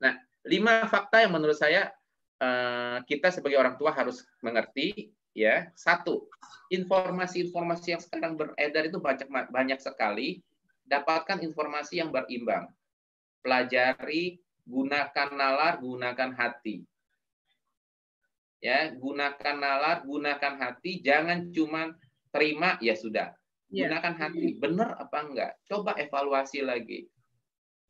Nah, 5 fakta yang menurut saya kita sebagai orang tua harus mengerti, ya. 1, informasi-informasi yang sekarang beredar itu banyak sekali. Dapatkan informasi yang berimbang. Pelajari, gunakan nalar, gunakan hati. Ya, gunakan nalar, gunakan hati, jangan cuma terima ya sudah. Gunakan hati, benar apa enggak? Coba evaluasi lagi.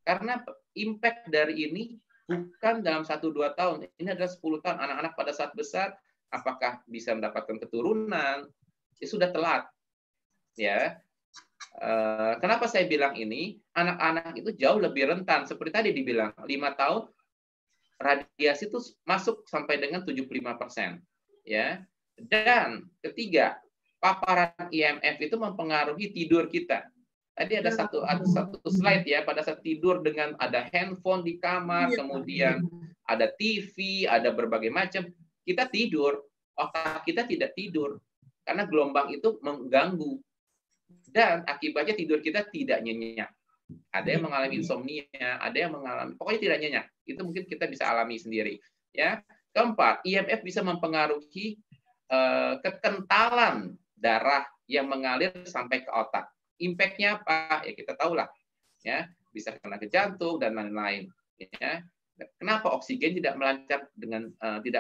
Karena impact dari ini bukan dalam 1-2 tahun, ini adalah 10 tahun. Anak-anak pada saat besar, apakah bisa mendapatkan keturunan? Ya sudah telat. Ya. Kenapa saya bilang ini? Anak-anak itu jauh lebih rentan. Seperti tadi dibilang, 5 tahun radiasi itu masuk sampai dengan 75%. Ya. Dan ketiga, paparan IMF itu mempengaruhi tidur kita. Tadi ada satu slide ya, pada saat tidur dengan ada handphone di kamar, kemudian ada TV, ada berbagai macam. Kita tidur, otak kita tidak tidur. Karena gelombang itu mengganggu. Dan akibatnya tidur kita tidak nyenyak. Ada yang mengalami insomnia, ada yang mengalami, pokoknya tidak nyenyak. Itu mungkin kita bisa alami sendiri. Ya. Keempat, IMF bisa mempengaruhi kekentalan darah yang mengalir sampai ke otak. Impact-nya apa? Ya kita tahulah. ya, bisa kena ke jantung dan lain-lain. Ya. Kenapa oksigen tidak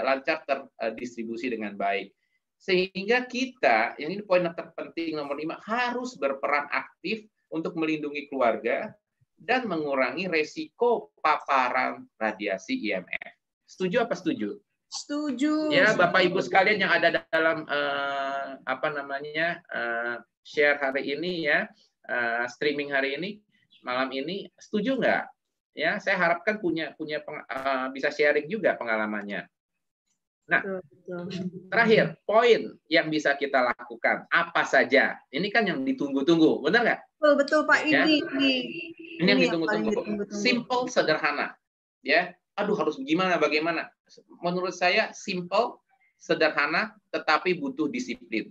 lancar terdistribusi dengan baik? Sehingga kita, yang ini poin terpenting nomor 5, harus berperan aktif untuk melindungi keluarga dan mengurangi resiko paparan radiasi IMF. Setuju apa setuju? Setuju. Ya, Bapak Ibu sekalian yang ada dalam share hari ini ya, streaming hari ini, malam ini, setuju nggak? Ya, saya harapkan bisa sharing juga pengalamannya. Nah, terakhir, poin yang bisa kita lakukan, apa saja? Ini kan yang ditunggu-tunggu, benar nggak? Betul, Pak. Ya? Ini yang ditunggu-tunggu. Simple, sederhana. Ya, aduh harus bagaimana? Menurut saya, simple, sederhana, tetapi butuh disiplin.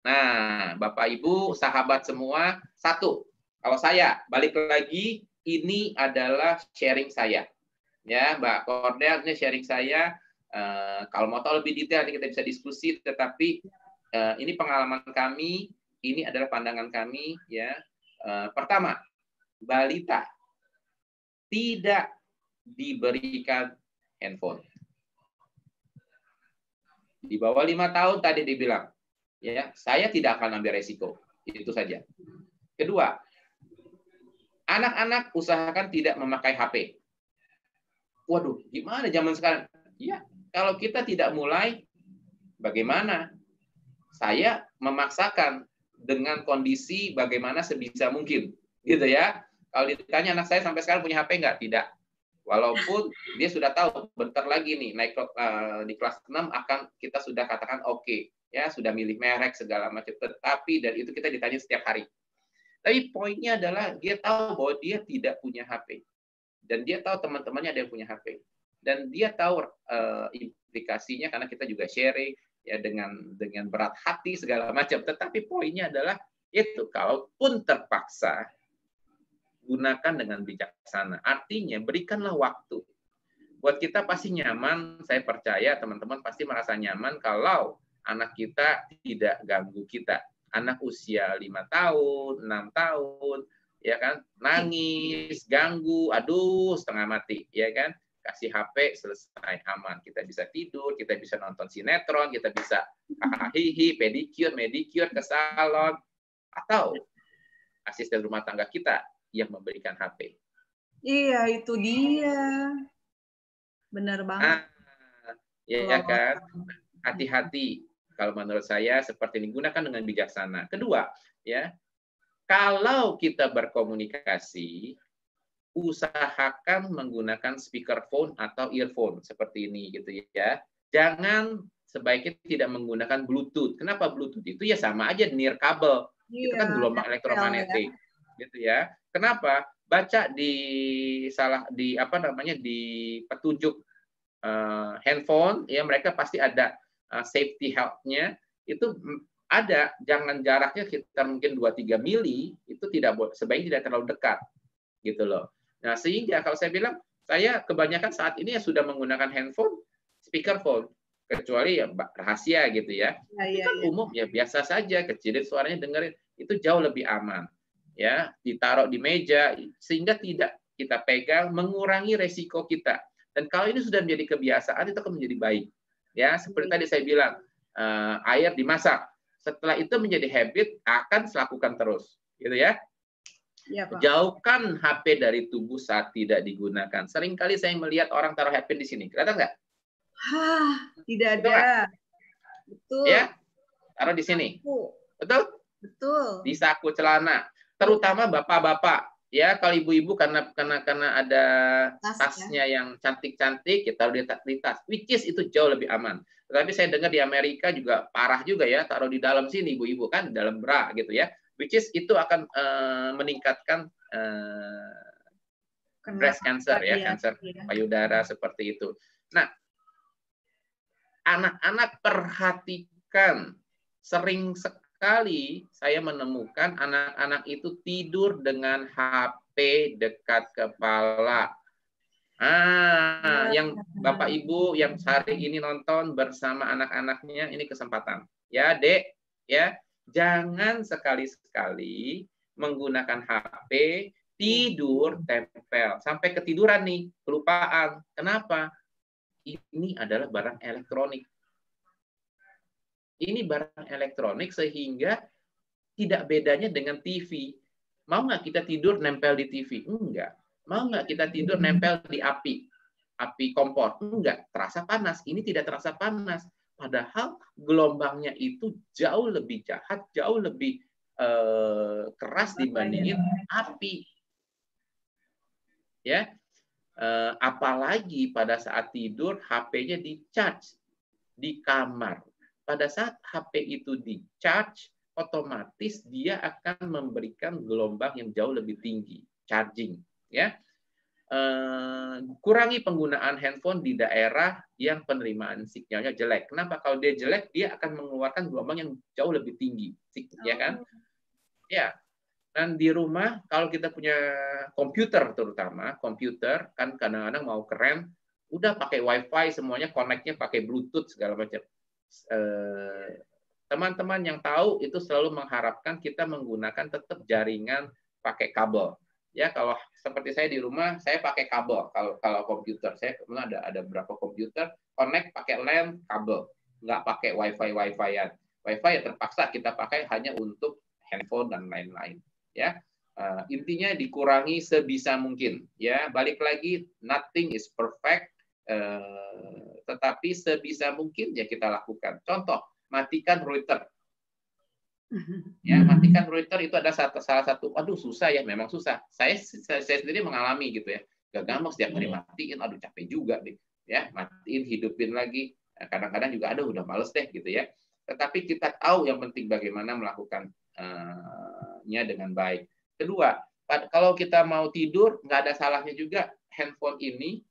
Nah, Bapak Ibu, sahabat semua, satu, kalau saya balik lagi, ini adalah sharing saya. Ya, Mbak Cordel, ini sharing saya. Kalau mau tahu lebih detail nanti kita bisa diskusi, tetapi ini pengalaman kami, ini adalah pandangan kami ya. Pertama, balita tidak diberikan handphone. Di bawah 5 tahun tadi dibilang, ya, saya tidak akan ambil resiko. Itu saja. Kedua, anak-anak usahakan tidak memakai HP. Waduh, gimana zaman sekarang? Ya, kalau kita tidak mulai, bagaimana? Saya memaksakan dengan kondisi bagaimana sebisa mungkin, gitu ya. Kalau ditanya anak saya sampai sekarang punya HP nggak? Tidak. Walaupun dia sudah tahu bentar lagi nih naik di kelas 6 akan kita sudah katakan oke, ya sudah milih merek segala macam. Tetapi dari itu kita ditanya setiap hari. Tapi poinnya adalah dia tahu bahwa dia tidak punya HP dan dia tahu teman-temannya ada yang punya HP. Dan dia tahu implikasinya karena kita juga sharing ya dengan berat hati segala macam. Tetapi poinnya adalah itu, kalaupun terpaksa, gunakan dengan bijaksana. Artinya berikanlah waktu. Buat kita pasti nyaman, saya percaya teman-teman pasti merasa nyaman kalau anak kita tidak ganggu kita. Anak usia 5 tahun, 6 tahun, ya kan, nangis, ganggu, aduh setengah mati, ya kan. Kasih HP, selesai, aman. Kita bisa tidur, kita bisa nonton sinetron, kita bisa hihi, pedicure, medicure, ke salon, atau asisten rumah tangga kita yang memberikan HP. Iya, itu dia. Benar banget. Ya kan? Hati-hati. Kalau menurut saya seperti ini, gunakan dengan bijaksana. Kedua, ya, kalau kita berkomunikasi, usahakan menggunakan speakerphone atau earphone seperti ini gitu ya. Jangan sebaiknya tidak menggunakan Bluetooth. Kenapa Bluetooth? Itu ya sama aja near kabel. Itu kan gelombang elektromagnetik. Gitu ya. Kenapa? Baca di petunjuk handphone ya, mereka pasti ada safety health-nya. Itu ada, jangan jaraknya sekitar mungkin 2-3 mili, itu sebaiknya tidak terlalu dekat. Gitu loh. Nah, sehingga kalau saya bilang, saya kebanyakan saat ini ya sudah menggunakan handphone, speakerphone, kecuali ya rahasia gitu ya. Itu kan umum ya biasa saja, kecilin suaranya, dengerin, itu jauh lebih aman. Ya, ditaruh di meja sehingga tidak kita pegang, mengurangi resiko kita. Dan kalau ini sudah menjadi kebiasaan, itu akan menjadi baik. Ya, seperti tadi saya bilang, air dimasak. Setelah itu menjadi habit, akan lakukan terus, gitu ya. Ya, Pak. Jauhkan HP dari tubuh saat tidak digunakan. Seringkali saya melihat orang taruh HP di sini. Kelihatan nggak? Tidak ada. Betul. Ya, taruh di sini. Betul? Betul. Di saku celana. Terutama bapak-bapak. Ya, kalau ibu-ibu karena ada tasnya yang cantik-cantik, kita taruh di tas. Which is itu jauh lebih aman. Tetapi saya dengar di Amerika juga parah juga ya, taruh di dalam sini ibu-ibu kan, di dalam bra gitu ya. Which is itu akan meningkatkan breast cancer ya, kanker payudara seperti itu. Nah, anak-anak perhatikan, sering sekali saya menemukan anak-anak itu tidur dengan HP dekat kepala. Yang Bapak Ibu yang hari ini nonton bersama anak-anaknya, ini kesempatan. Ya, Dek, ya. Jangan sekali-sekali menggunakan HP Tidur, tempel. Sampai ketiduran nih, kelupaan. Kenapa? Ini adalah barang elektronik. Ini barang elektronik sehingga tidak bedanya dengan TV. Mau nggak kita tidur nempel di TV? Enggak. Mau nggak kita tidur nempel di api kompor? Enggak. Terasa panas. Ini tidak terasa panas. Padahal gelombangnya itu jauh lebih jahat, jauh lebih keras dibandingin api. Ya, apalagi pada saat tidur HP-nya di-charge di kamar. Pada saat HP itu di-charge, otomatis dia akan memberikan gelombang yang jauh lebih tinggi, charging. Ya, kurangi penggunaan handphone di daerah yang penerimaan sinyalnya jelek. Kenapa? Kalau dia jelek, dia akan mengeluarkan gelombang yang jauh lebih tinggi, ya kan? Ya. Dan di rumah, kalau kita punya komputer terutama, komputer kan kadang-kadang mau keren, udah pakai WiFi semuanya, connect-nya pakai Bluetooth segala macam. Teman-teman yang tahu itu selalu mengharapkan kita menggunakan tetap jaringan pakai kabel. Ya, kalau seperti saya di rumah, saya pakai kabel. Kalau komputer, saya kemudian ada beberapa komputer connect pakai LAN kabel, nggak pakai WiFi-WiFi-an. WiFi ya terpaksa kita pakai hanya untuk handphone dan lain-lain. Ya, intinya dikurangi sebisa mungkin. Ya, balik lagi, nothing is perfect, tetapi sebisa mungkin ya kita lakukan. Contoh, matikan router. Ya, matikan router itu ada salah satu. Aduh, susah ya, memang susah. Saya sendiri mengalami gitu ya. Gak gampang setiap hari matiin, aduh capek juga deh. Ya, matiin, hidupin lagi. Kadang-kadang juga aduh udah males deh gitu ya. Tetapi kita tahu yang penting bagaimana melakukan dengan baik. Kedua, kalau kita mau tidur, nggak ada salahnya juga handphone ini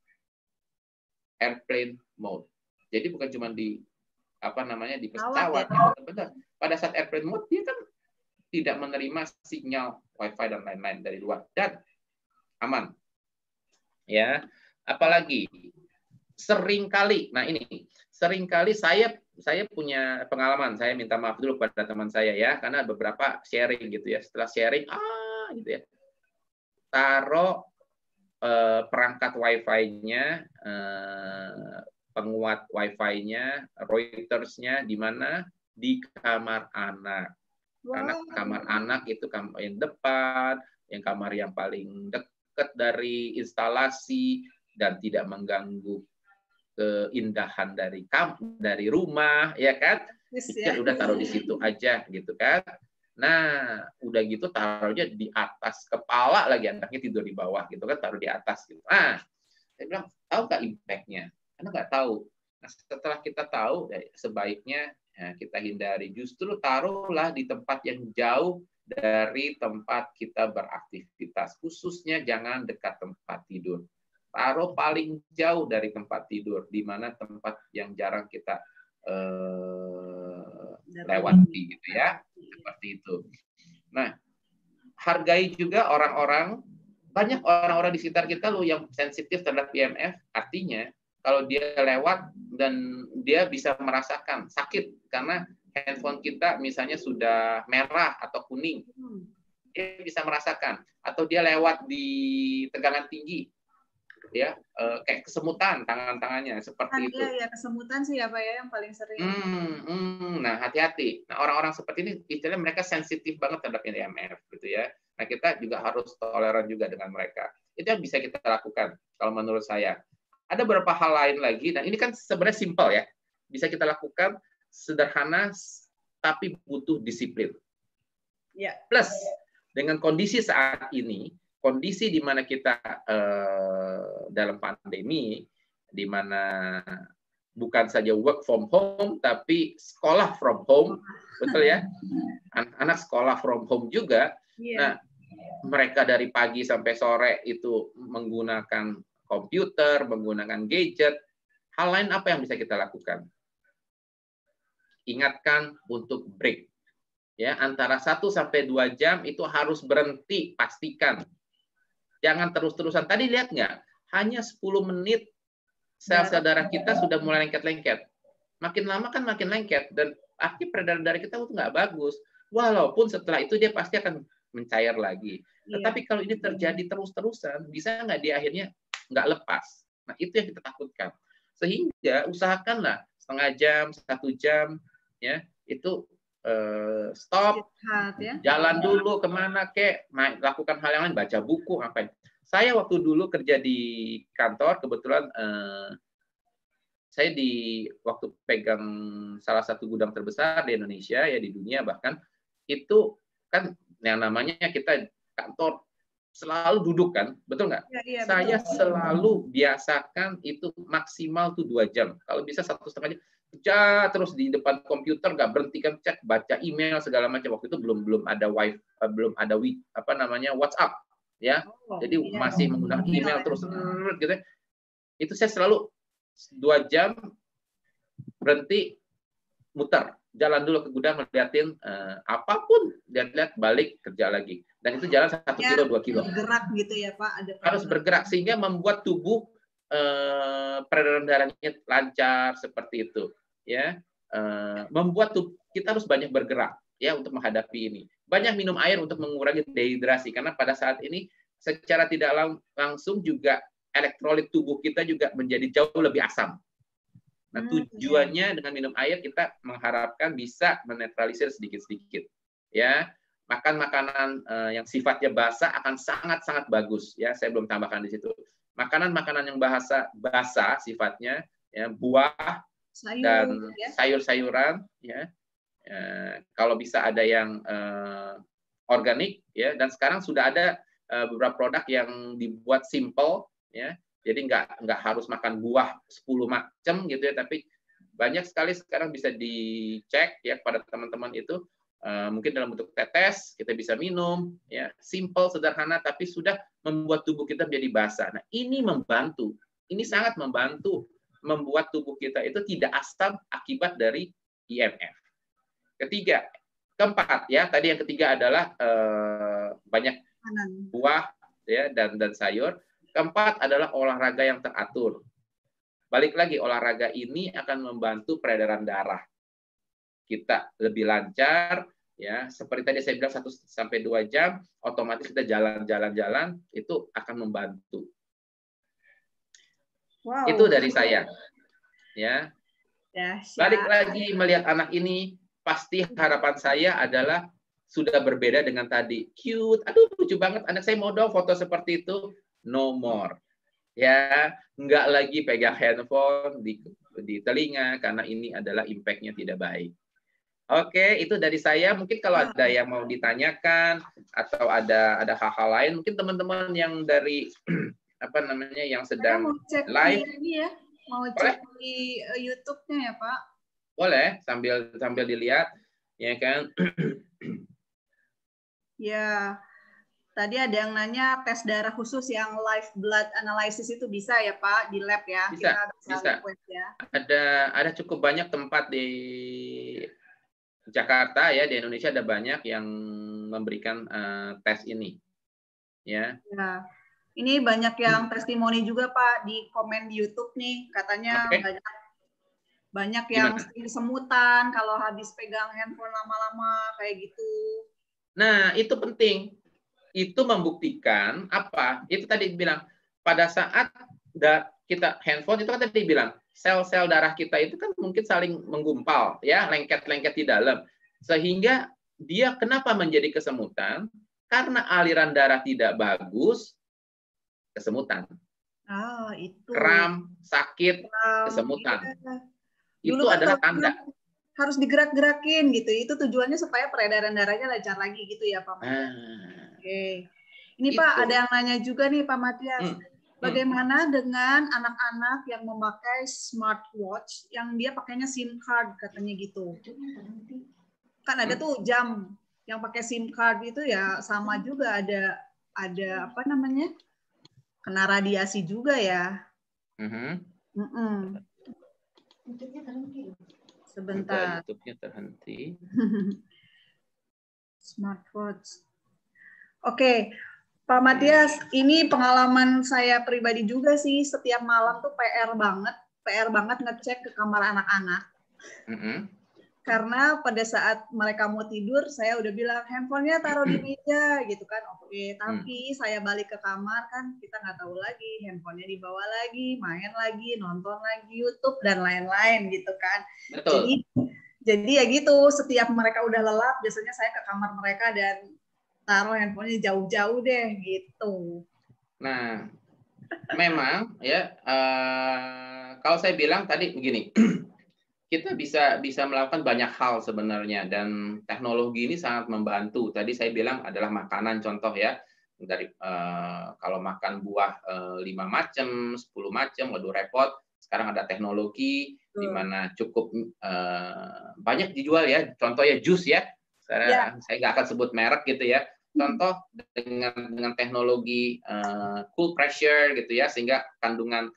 airplane mode. Jadi bukan cuma di di pesawat, benar. Pada saat airplane mode dia kan tidak menerima sinyal WiFi dan lain-lain dari luar dan aman. Ya, apalagi seringkali, nah ini seringkali saya punya pengalaman, saya minta maaf dulu pada teman saya ya, karena beberapa sharing gitu ya. Setelah sharing, gitu ya, taruh perangkat Wi-Fi-nya, penguat Wi-Fi-nya, Reuters-nya di mana? Di kamar anak. Karena kamar anak itu kamar yang depan, yang kamar yang paling dekat dari instalasi dan tidak mengganggu keindahan dari rumah, ya kan? Ya, udah taruh di situ aja gitu kan. Nah, udah gitu taruhnya di atas kepala lagi, anaknya tidur di bawah gitu kan, taruh di atas gitu. Saya bilang, tahu nggak impact-nya? Karena nggak tahu. Nah, setelah kita tahu, sebaiknya kita hindari. Justru taruhlah di tempat yang jauh dari tempat kita beraktivitas. Khususnya jangan dekat tempat tidur. Taruh paling jauh dari tempat tidur, di mana tempat yang jarang kita lewati gitu ya, seperti itu. Nah, hargai juga banyak orang-orang di sekitar kita loh yang sensitif terhadap IMF. Artinya kalau dia lewat dan dia bisa merasakan sakit karena handphone kita misalnya sudah merah atau kuning, dia bisa merasakan. Atau dia lewat di tegangan tinggi, ya kayak kesemutan tangannya seperti itu. Ya kesemutan sih ya Pak ya yang paling sering. Nah, hati-hati. Nah, orang-orang seperti ini istilahnya mereka sensitif banget terhadap IMF gitu ya. Nah, kita juga harus toleran juga dengan mereka. Itu yang bisa kita lakukan kalau menurut saya. Ada beberapa hal lain lagi, dan ini kan sebenarnya simpel ya. Bisa kita lakukan sederhana tapi butuh disiplin. Ya. Plus dengan kondisi saat ini, kondisi di mana kita dalam pandemi, di mana bukan saja work from home, tapi sekolah from home, betul ya? Anak sekolah from home juga. Nah, mereka dari pagi sampai sore itu menggunakan komputer, menggunakan gadget. Hal lain apa yang bisa kita lakukan? Ingatkan untuk break. Ya, antara 1 sampai 2 jam itu harus berhenti, pastikan. Jangan terus-terusan. Tadi lihat nggak? Hanya 10 menit sel-sel darah kita sudah mulai lengket-lengket. Makin lama kan makin lengket. Dan akhirnya peredaran darah kita itu nggak bagus. Walaupun setelah itu dia pasti akan mencair lagi. Tetapi kalau ini terjadi terus-terusan, bisa nggak di akhirnya nggak lepas? Nah, itu yang kita takutkan. Sehingga usahakanlah setengah jam, 1 jam, ya itu stop, jalan dulu kemana kek, lakukan hal yang lain, baca buku, ngapain. Saya waktu dulu kerja di kantor, kebetulan saya waktu pegang salah satu gudang terbesar di Indonesia, ya di dunia bahkan, itu kan yang namanya kita kantor selalu duduk kan, betul nggak? Saya selalu biasakan itu maksimal tuh 2 jam. Kalau bisa 1,5 jam, terus di depan komputer nggak berhenti kan, cek, baca email segala macam. Waktu itu belum ada WhatsApp, ya. Jadi masih menggunakan email terus, gitu. Itu saya selalu 2 jam berhenti, muter, jalan dulu ke gudang, ngeliatin apapun, lihat balik, kerja lagi. Dan itu jalan 1 kilo, 2 kilo. Bergerak gitu ya Pak? Harus bergerak, sehingga membuat tubuh peredaran darahnya lancar, seperti itu. Ya, membuat tubuh kita harus banyak bergerak, ya, untuk menghadapi ini. Banyak minum air untuk mengurangi dehidrasi, karena pada saat ini secara tidak langsung juga elektrolit tubuh kita juga menjadi jauh lebih asam. Nah, tujuannya dengan minum air kita mengharapkan bisa menetralisir sedikit-sedikit. Ya, makan makanan yang sifatnya basah akan sangat-sangat bagus. Ya, saya belum tambahkan di situ. Makanan-makanan yang basah sifatnya, ya, buah dan sayur-sayuran, ya. Kalau bisa ada yang organik, ya. Dan sekarang sudah ada beberapa produk yang dibuat simple, ya. Jadi nggak harus makan buah 10 macam gitu ya, tapi banyak sekali sekarang bisa dicek ya pada teman-teman itu, mungkin dalam bentuk tetes kita bisa minum, ya, simple, sederhana, tapi sudah membuat tubuh kita menjadi basah. Nah, ini membantu, ini sangat membantu membuat tubuh kita itu tidak asam akibat dari IMF. Keempat, ya, tadi yang ketiga adalah banyak buah, ya, dan sayur. Keempat adalah olahraga yang teratur. Balik lagi, olahraga ini akan membantu peredaran darah kita lebih lancar, ya. Seperti tadi saya bilang 1-2 jam, otomatis kita jalan-jalan itu akan membantu. Wow. Itu dari saya, ya. Balik lagi melihat anak ini, pasti harapan saya adalah sudah berbeda dengan tadi. Cute, aduh lucu banget, anak saya mau dong foto seperti itu. No more, ya, nggak lagi pegang handphone di telinga, karena ini adalah impact-nya tidak baik. Oke, itu dari saya. Mungkin kalau ada yang mau ditanyakan atau ada hal-hal lain, mungkin teman-teman yang dari apa namanya yang sedang mau cek live, ini ya, mau cek di YouTube-nya ya Pak? Boleh, sambil dilihat, ya kan? Ya. Tadi ada yang nanya tes darah khusus yang live blood analysis itu bisa ya Pak di lab ya? Bisa. Ya. Ada cukup banyak tempat di Jakarta, ya, di Indonesia ada banyak yang memberikan tes ini. Ya. Ini banyak yang testimoni juga Pak di komen di YouTube nih, katanya banyak yang kesemutan kalau habis pegang handphone lama-lama kayak gitu. Nah, itu penting. Itu membuktikan apa? Itu tadi bilang pada saat kita handphone itu kan tadi bilang sel-sel darah kita itu kan mungkin saling menggumpal, ya, lengket-lengket di dalam, sehingga dia kenapa menjadi kesemutan? Karena aliran darah tidak bagus, kesemutan. Itu. Kram, sakit, kesemutan. Iya. Itu adalah tanda. Harus digerak-gerakin gitu. Itu tujuannya supaya peredaran darahnya lancar lagi gitu ya Pak. Oke. Ini Pak, ada yang nanya juga nih Pak Matias. Bagaimana dengan anak-anak yang memakai smartwatch yang dia pakainya SIM card katanya gitu? Kan ada tuh jam yang pakai SIM card itu ya sama juga ada apa namanya? Kena radiasi juga ya. Sebentar. YouTube-nya terhenti. Smartwatch. Oke, Pak Matias, ini pengalaman saya pribadi juga sih. Setiap malam tuh PR banget ngecek ke kamar anak-anak. Karena pada saat mereka mau tidur, saya udah bilang handphonenya taruh di meja gitu kan. Oke, tapi saya balik ke kamar kan kita nggak tahu lagi, handphonenya dibawa lagi, main lagi, nonton lagi YouTube dan lain-lain gitu kan. Betul. Jadi ya gitu, setiap mereka udah lelap, biasanya saya ke kamar mereka dan taruh handphonenya jauh-jauh deh gitu. Nah, memang ya kalau saya bilang tadi begini. Kita bisa melakukan banyak hal sebenarnya dan teknologi ini sangat membantu. Tadi saya bilang adalah makanan contoh ya, dari kalau makan buah 5 macam, 10 macam, waduh repot. Sekarang ada teknologi di mana cukup banyak dijual ya. Contoh ya jus ya. Saya nggak akan sebut merek gitu ya. Contoh dengan teknologi cool pressure gitu ya, sehingga kandungan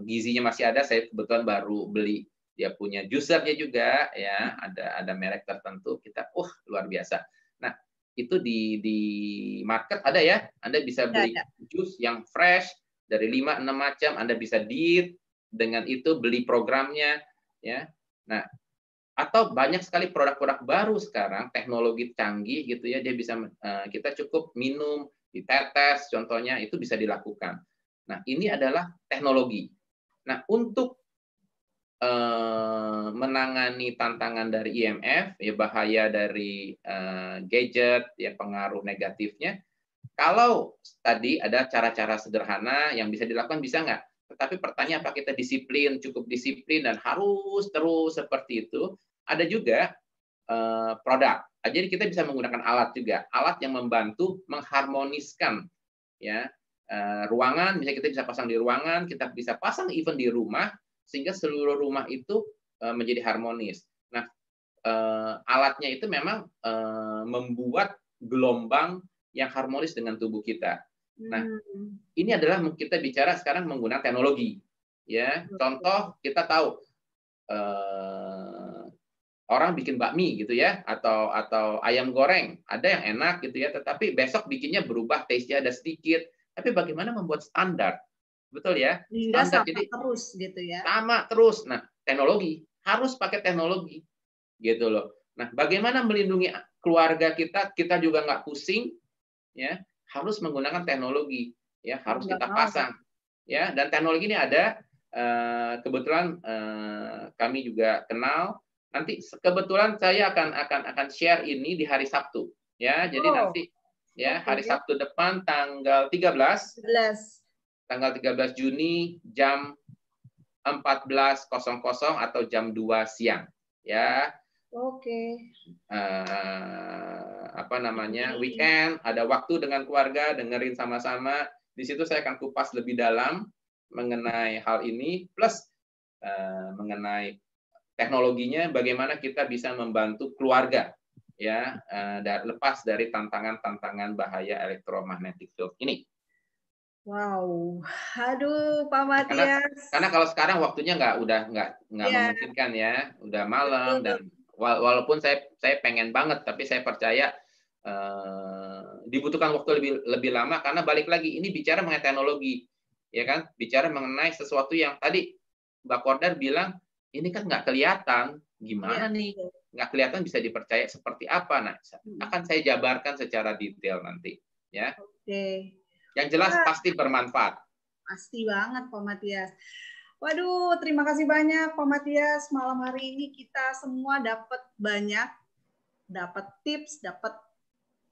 gizinya masih ada. Saya kebetulan baru beli. Dia punya juicernya juga ya, ada merek tertentu, kita luar biasa. Nah, itu di market ada ya, Anda bisa beli jus yang fresh dari 5-6 macam, Anda bisa diet dengan itu, beli programnya ya. Nah, atau banyak sekali produk-produk baru sekarang, teknologi canggih gitu ya, dia bisa kita cukup minum, ditetes contohnya, itu bisa dilakukan. Nah, ini adalah teknologi. Nah, untuk menangani tantangan dari IMF, ya bahaya dari gadget, ya pengaruh negatifnya. Kalau tadi ada cara-cara sederhana yang bisa dilakukan, bisa nggak? Tetapi pertanyaan, apa kita disiplin, cukup disiplin, dan harus terus seperti itu? Ada juga produk. Jadi kita bisa menggunakan alat juga, alat yang membantu mengharmoniskan ya ruangan. Misalnya kita bisa pasang di ruangan, kita bisa pasang even di rumah, sehingga seluruh rumah itu menjadi harmonis. Nah, alatnya itu memang membuat gelombang yang harmonis dengan tubuh kita. Nah, ini adalah kita bicara sekarang menggunakan teknologi. Ya, contoh kita tahu orang bikin bakmi gitu ya, atau ayam goreng, ada yang enak gitu ya, tetapi besok bikinnya berubah, taste-nya ada sedikit. Tapi bagaimana membuat standar? Betul ya, standar jadi terus gitu ya. Sama terus. Nah, teknologi harus pakai teknologi, gitu loh. Nah, bagaimana melindungi keluarga kita? Kita juga nggak pusing, ya. Harus menggunakan teknologi, ya. Harus kita pasang, ya. Dan teknologi ini ada. Kebetulan kami juga kenal. Nanti kebetulan saya akan share ini di hari Sabtu, ya. Jadi nanti, ya, hari Sabtu depan tanggal 13. Tanggal 13 Juni jam 14.00 atau jam 2 siang ya. Oke. Apa namanya, weekend, ada waktu dengan keluarga, dengerin sama-sama. Di situ saya akan kupas lebih dalam mengenai hal ini, plus mengenai teknologinya, bagaimana kita bisa membantu keluarga ya, lepas dari tantangan-tantangan bahaya elektromagnetic field ini. Wow, aduh Pak Matias. Karena kalau sekarang waktunya udah nggak memungkinkan ya, udah malam. Dan walaupun saya pengen banget, tapi saya percaya dibutuhkan waktu lebih lama, karena balik lagi ini bicara mengenai teknologi, ya kan? Bicara mengenai sesuatu yang tadi Mbak Korda bilang ini kan nggak kelihatan, gimana nih? Nggak kelihatan bisa dipercaya seperti apa? Nah, akan saya jabarkan secara detail nanti, ya. Oke. Yang jelas pasti bermanfaat. Pasti banget Pak Matias. Waduh, terima kasih banyak Pak Matias. Malam hari ini kita semua dapat banyak, dapat tips, dapat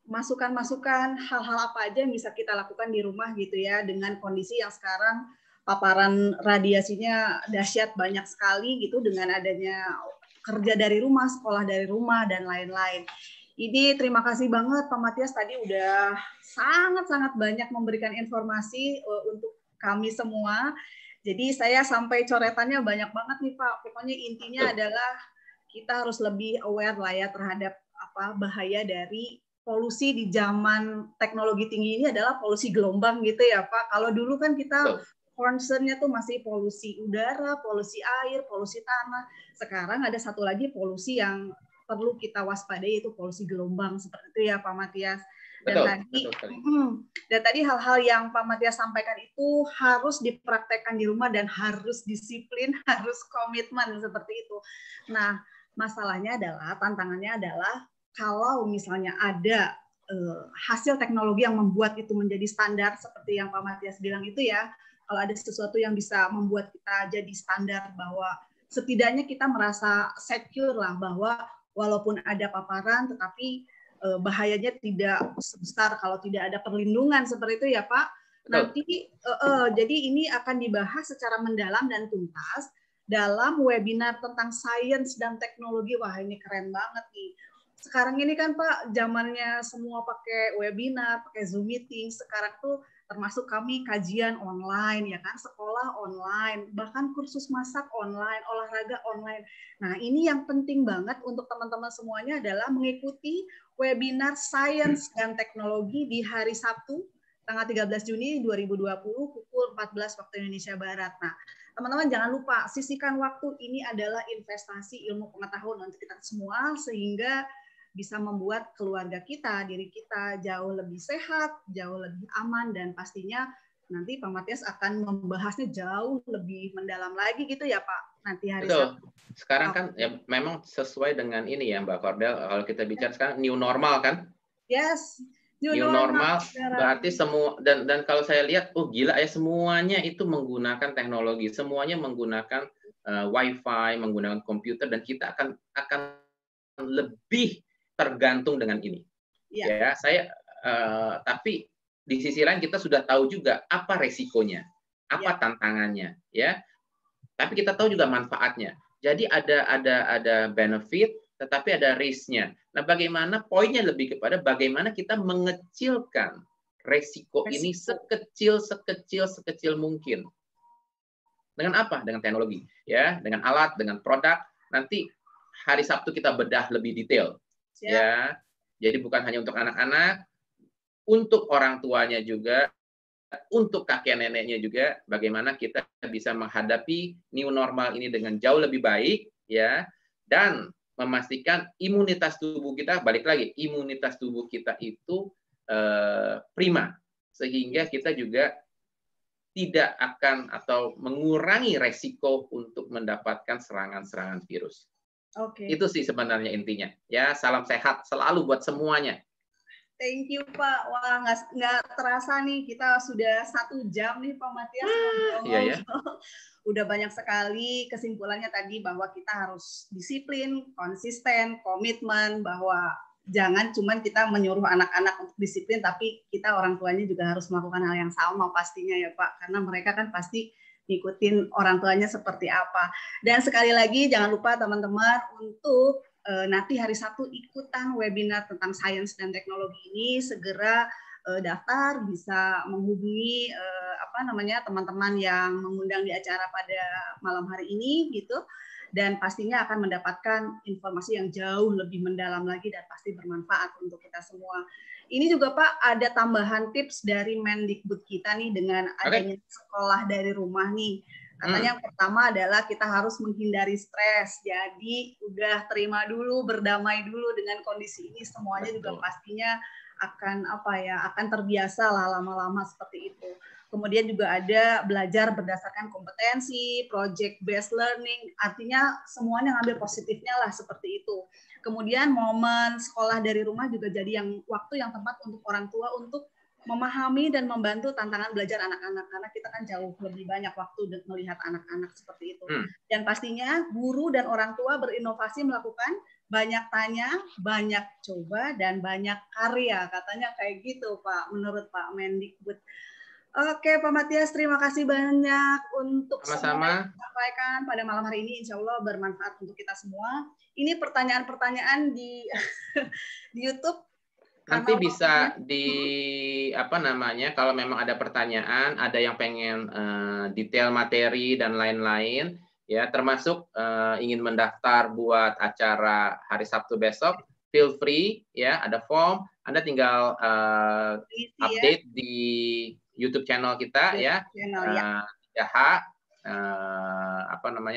masukan-masukan hal-hal apa aja yang bisa kita lakukan di rumah gitu ya, dengan kondisi yang sekarang paparan radiasinya dahsyat banyak sekali gitu, dengan adanya kerja dari rumah, sekolah dari rumah, dan lain-lain. Ini terima kasih banget Pak Matias, tadi udah sangat-sangat banyak memberikan informasi untuk kami semua. Jadi saya sampai coretannya banyak banget nih Pak. Pokoknya intinya adalah kita harus lebih aware lah ya terhadap bahaya dari polusi di zaman teknologi tinggi ini, adalah polusi gelombang gitu ya Pak. Kalau dulu kan kita concern-nya tuh masih polusi udara, polusi air, polusi tanah. Sekarang ada satu lagi polusi yang perlu kita waspadai, itu polusi gelombang, seperti itu ya Pak Matias. Dan tadi hal-hal yang Pak Matias sampaikan itu harus dipraktekkan di rumah dan harus disiplin, harus komitmen seperti itu. Nah, Masalahnya adalah, tantangannya adalah kalau misalnya ada hasil teknologi yang membuat itu menjadi standar seperti yang Pak Matias bilang itu ya, kalau ada sesuatu yang bisa membuat kita jadi standar bahwa setidaknya kita merasa secure lah bahwa walaupun ada paparan tetapi bahayanya tidak sebesar kalau tidak ada perlindungan seperti itu ya Pak. Nanti jadi ini akan dibahas secara mendalam dan tuntas dalam webinar tentang sains dan teknologi. Wah, ini keren banget nih. Sekarang ini kan Pak, zamannya semua pakai webinar, pakai Zoom meeting. Sekarang tuh termasuk kami kajian online, ya kan, sekolah online, bahkan kursus masak online, olahraga online. Nah, ini yang penting banget untuk teman-teman semuanya adalah mengikuti webinar sains dan teknologi di hari Sabtu, tanggal 13 Juni 2020, pukul 14 waktu Indonesia Barat. Nah, teman-teman jangan lupa, sisihkan waktu, ini adalah investasi ilmu pengetahuan untuk kita semua, sehingga bisa membuat keluarga kita, diri kita jauh lebih sehat, jauh lebih aman, dan pastinya nanti Pak Matias akan membahasnya jauh lebih mendalam lagi gitu ya Pak, nanti hari Sabtu. Sekarang kan ya memang sesuai dengan ini ya Mbak Cordel, kalau kita bicara sekarang new normal kan? Yes. New normal berarti semua, dan kalau saya lihat, oh gila ya, semuanya itu menggunakan teknologi, semuanya menggunakan wifi, menggunakan komputer, dan kita akan lebih tergantung dengan ini. Ya, saya tapi di sisi lain kita sudah tahu juga apa resikonya, apa tantangannya, ya. Tapi kita tahu juga manfaatnya. Jadi ada benefit, tetapi ada risk-nya. Nah, bagaimana poinnya lebih kepada bagaimana kita mengecilkan resiko ini sekecil mungkin. Dengan apa? Dengan teknologi, ya, dengan alat, dengan produk. Nanti hari Sabtu kita bedah lebih detail. Ya, jadi bukan hanya untuk anak-anak, untuk orang tuanya juga, untuk kakek neneknya juga, bagaimana kita bisa menghadapi new normal ini dengan jauh lebih baik, ya, dan memastikan imunitas tubuh kita, balik lagi, imunitas tubuh kita itu prima, sehingga kita juga tidak akan atau mengurangi resiko untuk mendapatkan serangan-serangan virus. Itu sih sebenarnya intinya. Ya, salam sehat selalu buat semuanya. Thank you Pak. Wah, nggak terasa nih kita sudah 1 jam nih Pak Matias ngobrol. Iya, ya. Udah banyak sekali kesimpulannya tadi bahwa kita harus disiplin, konsisten, komitmen, bahwa jangan cuma kita menyuruh anak-anak untuk disiplin, tapi kita orang tuanya juga harus melakukan hal yang sama pastinya ya Pak, karena mereka kan pasti ngikutin orang tuanya seperti apa. Dan sekali lagi jangan lupa teman-teman untuk nanti hari Sabtu ikutan webinar tentang sains dan teknologi ini, segera daftar, bisa menghubungi teman-teman yang mengundang di acara pada malam hari ini gitu, dan pastinya akan mendapatkan informasi yang jauh lebih mendalam lagi dan pasti bermanfaat untuk kita semua. Ini juga Pak, ada tambahan tips dari Mendikbud kita nih dengan adanya sekolah dari rumah nih. Katanya yang pertama adalah kita harus menghindari stres. Jadi udah terima dulu, berdamai dulu dengan kondisi ini. Semuanya juga pastinya akan terbiasa lah lama-lama seperti itu. Kemudian juga ada belajar berdasarkan kompetensi, project based learning, artinya semuanya ngambil positifnya lah seperti itu. Kemudian momen sekolah dari rumah juga jadi waktu yang tepat untuk orang tua untuk memahami dan membantu tantangan belajar anak-anak, karena kita kan jauh lebih banyak waktu melihat anak-anak seperti itu. Dan pastinya guru dan orang tua berinovasi melakukan banyak tanya, banyak coba, dan banyak karya, katanya kayak gitu Pak, menurut Pak Mendikbud. Oke Pak Matias, terima kasih banyak untuk semua yang disampaikan pada malam hari ini. Insya Allah bermanfaat untuk kita semua. Ini pertanyaan-pertanyaan di YouTube. Nanti bisa kalau memang ada pertanyaan, ada yang pengen detail materi dan lain-lain, ya, termasuk ingin mendaftar buat acara hari Sabtu besok, feel free, ya, ada form, Anda tinggal update di YouTube channel kita, ya,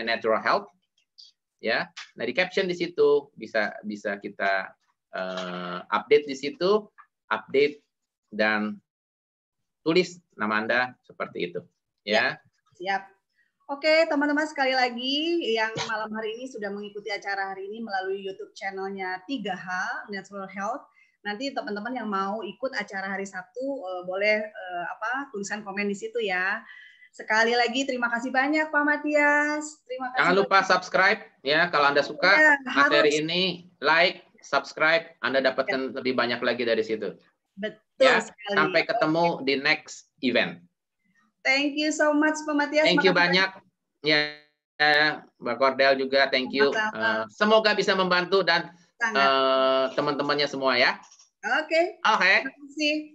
Natural Health, ya. Nah, di caption di situ bisa kita update di situ, update dan tulis nama Anda seperti itu, ya. Siap. Oke, teman-teman sekali lagi yang malam hari ini sudah mengikuti acara hari ini melalui YouTube channelnya 3H Natural Health. Nanti teman-teman yang mau ikut acara hari Sabtu boleh tulisan komen di situ ya. Sekali lagi terima kasih banyak Pak Matias. Terima kasih. Jangan lupa subscribe ya kalau Anda suka materi ini, like, subscribe, Anda dapatkan lebih banyak lagi dari situ. Betul ya, sekali. Sampai ketemu di next event. Thank you so much Pak Matias. Thank you banyak. Ya, Mbak Cordel juga thank you. Semoga bisa membantu dan teman-temannya semua ya. Oke.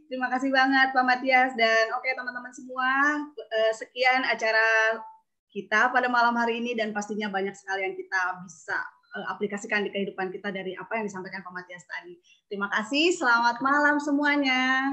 Terima kasih banget Pak Matias dan oke teman-teman semua, sekian acara kita pada malam hari ini dan pastinya banyak sekali yang kita bisa aplikasikan di kehidupan kita dari apa yang disampaikan Pak Matias tadi. Terima kasih, selamat malam semuanya.